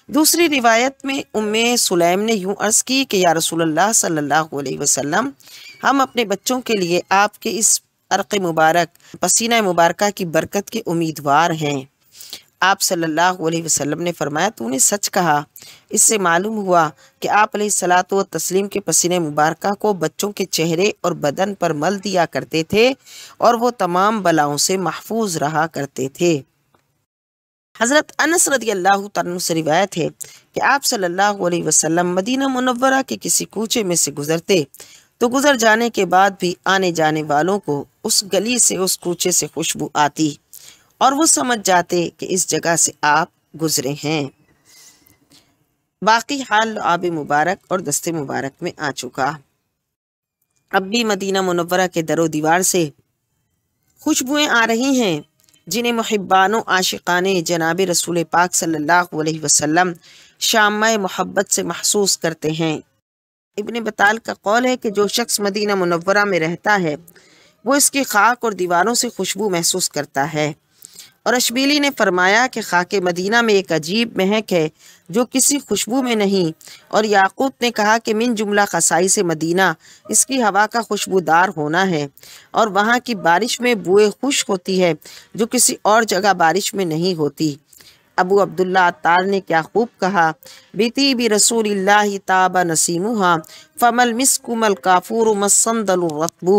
دوسری روایت میں ام سلیم نے یوں عرض کی کہ یا رسول اللہ صلی اللہ علیہ وسلم، ہم اپنے بچوں کے لیے آپ کے اس عرق مبارک پسینہ مبارکہ کی برکت کے امیدوار ہیں۔ آپ صلی اللہ علیہ وسلم نے فرمایا، تو نے سچ کہا۔ اس سے معلوم ہوا کہ آپ علیہ الصلاۃ والتسلیم کے پسینہ مبارکہ کو بچوں کے چہرے اور بدن پر مل دیا کرتے تھے اور وہ تمام بلاؤں سے محفوظ رہا کرتے تھے۔ حضرت انس رضی اللہ تعالیٰ سے روایت ہے کہ آپ صلی اللہ علیہ وسلم مدینہ منورہ کے کسی کوچے میں سے گزرتے تو گزر جانے کے بعد بھی آنے جانے والوں کو اس گلی سے، اس کوچے سے خوشبو آتی اور وہ سمجھ جاتے کہ اس جگہ سے آپ گزرے ہیں۔ باقی حال آب مبارک اور دست مبارک میں آ چکا۔ اب بھی مدینہ منورہ کے در و دیوار سے خوشبوئیں آ رہی ہیں جنہیں محبان و عاشقان جناب رسول پاک صلی اللہ علیہ وسلم شامہ محبت سے محسوس کرتے ہیں۔ ابن بطال کا قول ہے کہ جو شخص مدینہ منورہ میں رہتا ہے وہ اس کی خاک اور دیواروں سے خوشبو محسوس کرتا ہے۔ اور اشبیلی نے فرمایا کہ خاک مدینہ میں ایک عجیب مہک ہے جو کسی خوشبو میں نہیں، اور یاقوت نے کہا کہ من جملہ خصائص مدینہ اس کی ہوا کا خوشبودار ہونا ہے، اور وہاں کی بارش میں بوئے خشک ہوتی ہے جو کسی اور جگہ بارش میں نہیں ہوتی۔ ابو عبداللہ عطار نے کیا خوب کہا، بطیب رسول اللہ تاب نسیمہا فمل مسک مل کافور مسندل الرطب۔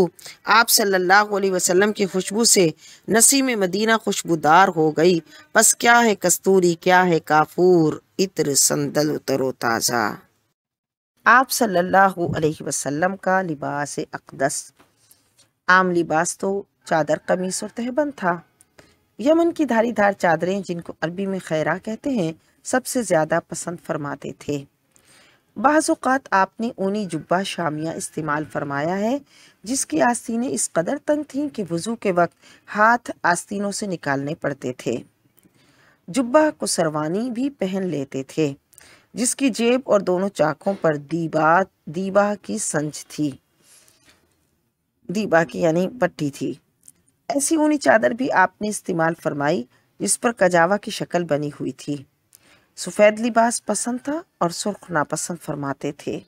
آپ صلی اللہ علیہ وسلم کی خوشبو سے نسیم مدینہ خوشبودار ہو گئی، پس کیا ہے کستوری، کیا ہے کافور، عطر سندل تر و تازہ۔ آپ صلی اللہ علیہ وسلم کا لباس اقدس، عام لباس تو چادر قمیص اور تہبند تھا۔ یمن کی دھاری دھار چادریں، جن کو عربی میں خیرہ کہتے ہیں، سب سے زیادہ پسند فرماتے تھے۔ بعض اوقات آپ نے اونی جبہ شامیہ استعمال فرمایا ہے جس کی آستینیں اس قدر تنگ تھیں کہ وضو کے وقت ہاتھ آستینوں سے نکالنے پڑتے تھے۔ جبہ کو سروانی بھی پہن لیتے تھے جس کی جیب اور دونوں چاکوں پر دیبا کی سنج تھی، دیبا کی یعنی پٹی تھی۔ ایسی اونی چادر بھی آپ نے استعمال فرمائی جس پر کجاوا کی شکل بنی ہوئی تھی۔ سفید لباس پسند تھا اور سرخ ناپسند فرماتے تھے۔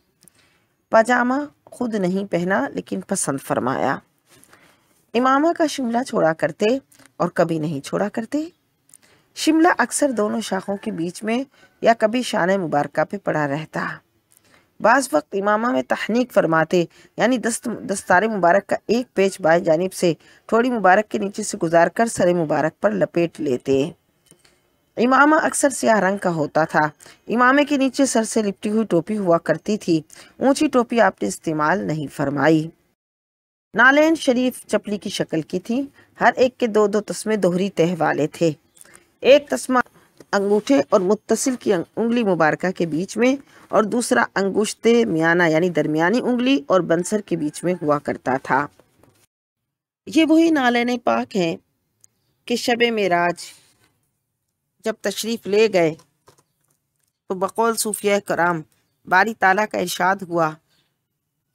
پاجامہ خود نہیں پہنا لیکن پسند فرمایا۔ امامہ کا شملہ چھوڑا کرتے اور کبھی نہیں چھوڑا کرتے۔ شملہ اکثر دونوں شاخوں کے بیچ میں یا کبھی شانہ مبارکہ پہ پڑا رہتا۔ بعض وقت امامہ میں تحنیک فرماتے، یعنی دستار مبارک کا ایک پیچ بائیں جانب سے تھوڑی مبارک کے نیچے سے گزار کر سر مبارک پر لپیٹ لیتے۔ امامہ اکثر سیاہ رنگ کا ہوتا تھا۔ امامے کے نیچے سر سے لپٹی ہوئی ٹوپی ہوا کرتی تھی۔ اونچی ٹوپی آپ نے استعمال نہیں فرمائی۔ نالین شریف چپلی کی شکل کی تھی، ہر ایک کے دو تسمے دوہری تہ والے تھے۔ ایک تسمہ انگوٹھے اور متصل کی انگلی مبارکہ کے بیچ میں اور دوسرا انگشت میانہ یعنی درمیانی انگلی اور بنسر کے بیچ میں ہوا کرتا تھا۔ یہ وہی نالین پاک ہیں کہ شب معراج جب تشریف لے گئے تو بقول صوفیہ کرام باری تعالیٰ کا ارشاد ہوا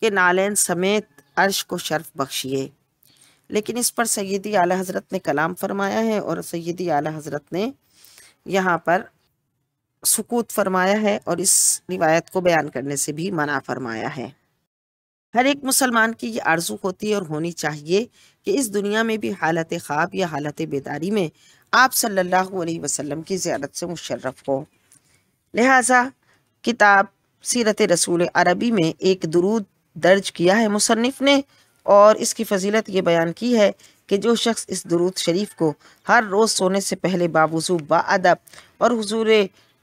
کہ نالین سمیت عرش کو شرف بخشیے، لیکن اس پر سیدی اعلیٰ حضرت نے کلام فرمایا ہے اور سیدی اعلیٰ حضرت نے یہاں پر سکوت فرمایا ہے اور اس روایت کو بیان کرنے سے بھی منع فرمایا ہے۔ ہر ایک مسلمان کی یہ آرزو ہوتی ہے اور ہونی چاہیے کہ اس دنیا میں بھی حالت خواب یا حالت بیداری میں آپ صلی اللہ علیہ وسلم کی زیارت سے مشرف ہو۔ لہٰذا کتاب سیرت رسول عربی میں ایک درود درج کیا ہے مصنف نے، اور اس کی فضیلت یہ بیان کی ہے کہ جو شخص اس درود شریف کو ہر روز سونے سے پہلے باوضو باادب اور حضور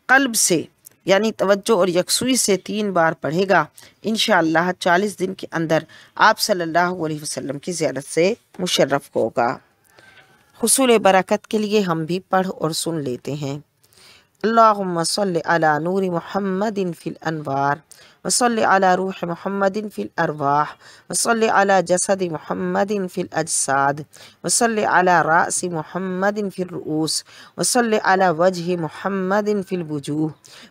قلب سے یعنی توجہ اور یکسوئی سے 3 بار پڑھے گا، انشاءاللہ 40 دن کے اندر آپ صلی اللہ علیہ وسلم کی زیارت سے مشرف ہوگا۔ حصول برکت کے لیے ہم بھی پڑھ اور سن لیتے ہیں۔ اللہم صلی علی نور محمد فی الانوار وصلی علی روح محمد فی الارواح وصلی علی جسد محمد فی الاجساد وصلی علی رأس محمد فی الرؤوس وصلی علی وجہ محمد فی الوجوہ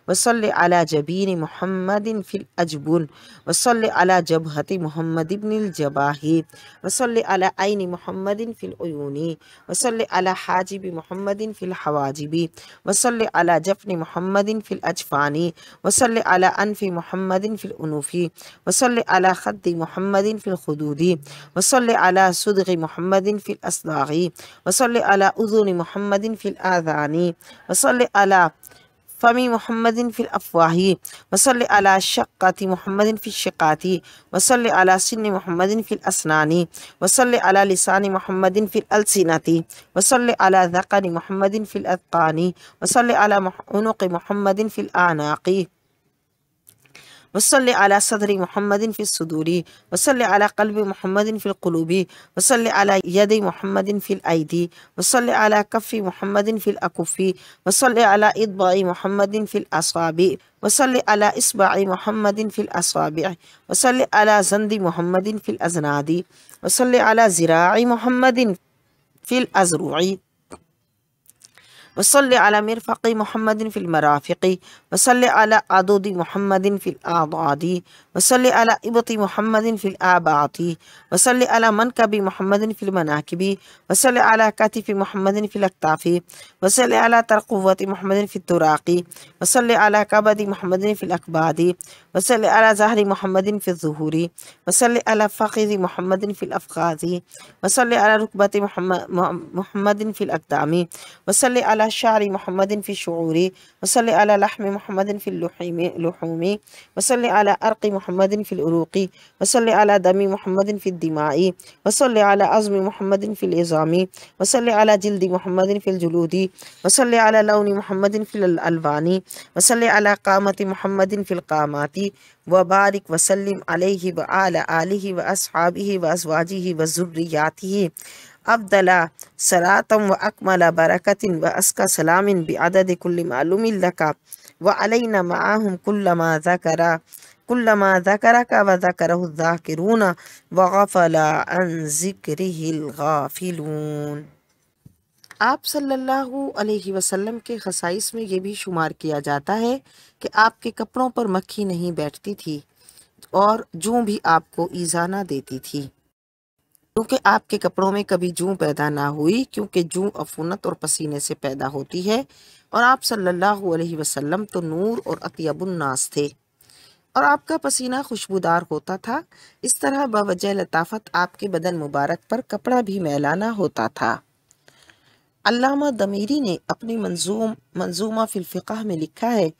وصلی علی جبین محمد فی الاجبن وصلی علی جبہت محمد بن الجباہ وصلی علی عین محمد فی العیون وصلی علی حاجب محمد فی الحواجب وصلی علی جفن محمد فی الاجفان وصلی علی انف محمد فی الانوف وصلی علی خد محمد فی الخدود وصلی علی صدغ محمد فی الاصداغ وصلی علی اذن محمد فی الاذان وصلی علی فم محمد فی الافواہ وصلی علی شقۃ محمد فی الشقات وصلی علی سن محمد فی الاسنان وصلی علی لسان محمد فی الالسنۃ وصلی علی ذقن محمد فی الاذقان وصلی علی عنق محمد فی الاعناق وصلی علی صدر محمد فی الصدور وصلی علی قلب محمد فی القلوب وصلی علی ید محمد فی الایدی وصلی علی کف محمد فی الاکف وصلی علی اصبع محمد فی الاصابع وصلی علی اصبع محمد فی الاصابع وصلی علی زند محمد فی الازناد وصلی علی ذراع محمد فی الازرع وصلی علی مرفق محمد فی المرافق وصلی علی عدود محمد فی الاعضاد وصلی علی ابط محمد فی الآباط وصلی علی منکب محمد فی المناکب وصلی علی کتف محمد فی الاکتاف وصلی علی ترقوة محمد فی التراق وصلی علی کبد محمد فی الاکباد وصلی علی ظہر محمد فی الظہور وصلی علی فخذ محمد فی الافخاذ وصلی علی رکبت محمد فی الاقدام وصلی علی شعر محمد فی الشعور وصلی علی لحم محمد فی اللحوم وصلی علی عرق محمد فی العروق وصلی علی دم محمد فی الدماء وصلی علی عظم محمد فی العظام وصلی علی جلد محمد فی الجلود وصلی علی لون محمد فی الالوان وصلی علی قامت محمد فی القامات وبارک وسلم علیہ وعلی آلہ واصحابہ وازواجہ وذریاتہ افضل صلاۃ واکمل برکۃ وازکی سلام بعدد کل معلوم لک وعلینا معہم کل ما ذکرک وذکرہ الذاکرون وغفل عن ذکرہ الغافلون۔ آپ صلی اللہ علیہ وسلم کے خصائص میں یہ بھی شمار کیا جاتا ہے کہ آپ کے کپڑوں پر مکھی نہیں بیٹھتی تھی اور جوں بھی آپ کو ایذا نہ دیتی تھی، کیونکہ آپ کے کپڑوں میں کبھی جوں پیدا نہ ہوئی، کیونکہ جوں عفونت اور پسینے سے پیدا ہوتی ہے، اور آپ صلی اللہ علیہ وسلم تو نور اور اطیب الناس تھے، اور آپ کا پسینہ خوشبودار ہوتا تھا، اس طرح بوجہ لطافت آپ کے بدن مبارک پر کپڑا بھی میلا نہ ہوتا تھا۔ علامہ دمیری نے اپنی منظومہ فی الفقہ میں لکھا ہے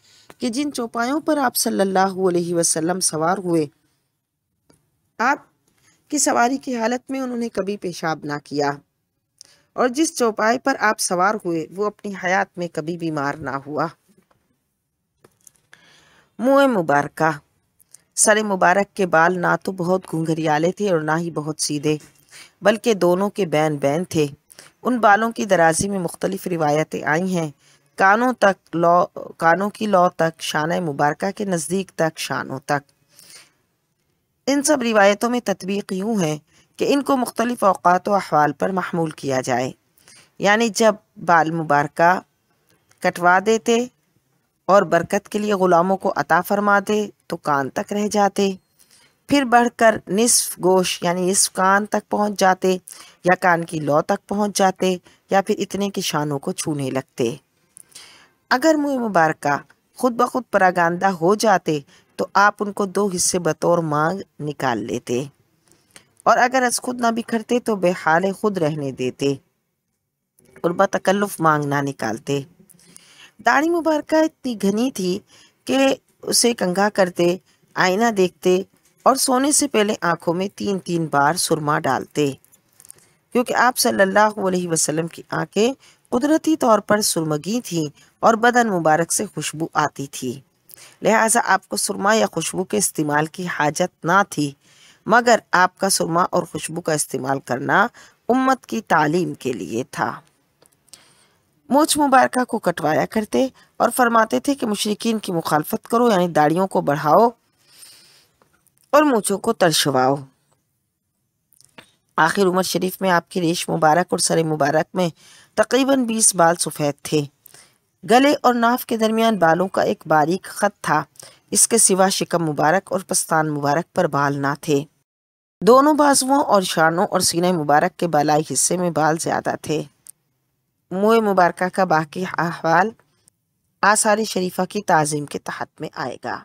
کہ جن چوپایوں پر آپ صلی اللہ علیہ وسلم سوار ہوئے، آپ کی سواری کی حالت میں انہوں نے کبھی پیشاب نہ کیا، اور جس چوپائے پر آپ سوار ہوئے وہ اپنی حیات میں کبھی بیمار نہ ہوا۔ منہ مبارکہ، سر مبارک کے بال نہ تو بہت گھنگھریالے تھے اور نہ ہی بہت سیدھے، بلکہ دونوں کے بین بین تھے۔ ان بالوں کی درازی میں مختلف روایتیں آئی ہیں، کانوں کی لو تک، شانہ مبارکہ کے نزدیک تک، شانوں تک۔ ان سب روایتوں میں تطبیق یوں ہے کہ ان کو مختلف اوقات و احوال پر محمول کیا جائے، یعنی جب بال مبارکہ کٹوا دیتے اور برکت کے لیے غلاموں کو عطا فرماتے تو کان تک رہ جاتے، پھر بڑھ کر نصف گوش یعنی نصف کان تک پہنچ جاتے، یا کان کی لو تک پہنچ جاتے، یا پھر اتنے کہ شانوں کو چھونے لگتے۔ اگر منہ مبارکہ خود بخود پراگاندہ ہو جاتے تو آپ ان کو دو حصے بطور مانگ نکال لیتے، اور اگر از خود نہ بکھرتے تو بے حال خود رہنے دیتے اور بتکلف مانگ نہ نکالتے۔ داڑھی مبارکہ اتنی گھنی تھی کہ اسے کنگھا کرتے، آئینہ دیکھتے اور سونے سے پہلے آنکھوں میں 3 بار سرما ڈالتے، کیونکہ آپ صلی اللہ علیہ وسلم کی آنکھیں قدرتی طور پر سرمگی تھیں اور بدن مبارک سے خوشبو آتی تھی، لہٰذا آپ کو سرما یا خوشبو کے استعمال کی حاجت نہ تھی، مگر آپ کا سرما اور خوشبو کا استعمال کرنا امت کی تعلیم کے لیے تھا۔ مونچھ مبارکہ کو کٹوایا کرتے اور فرماتے تھے کہ مشرکین کی مخالفت کرو، یعنی داڑھیوں کو بڑھاؤ اور مونچھوں کو ترشواؤ۔ آخر عمر شریف میں آپ کی ریش مبارک اور سر مبارک میں تقریباً 20 بال سفید تھے۔ گلے اور ناف کے درمیان بالوں کا ایک باریک خط تھا، اس کے سوا شکم مبارک اور پستان مبارک پر بال نہ تھے۔ دونوں بازوؤں اور شانوں اور سینہ مبارک کے بالائی حصے میں بال زیادہ تھے۔ منہ مبارکہ کا باقی احوال آثار شریفہ کی تعظیم کے تحت میں آئے گا۔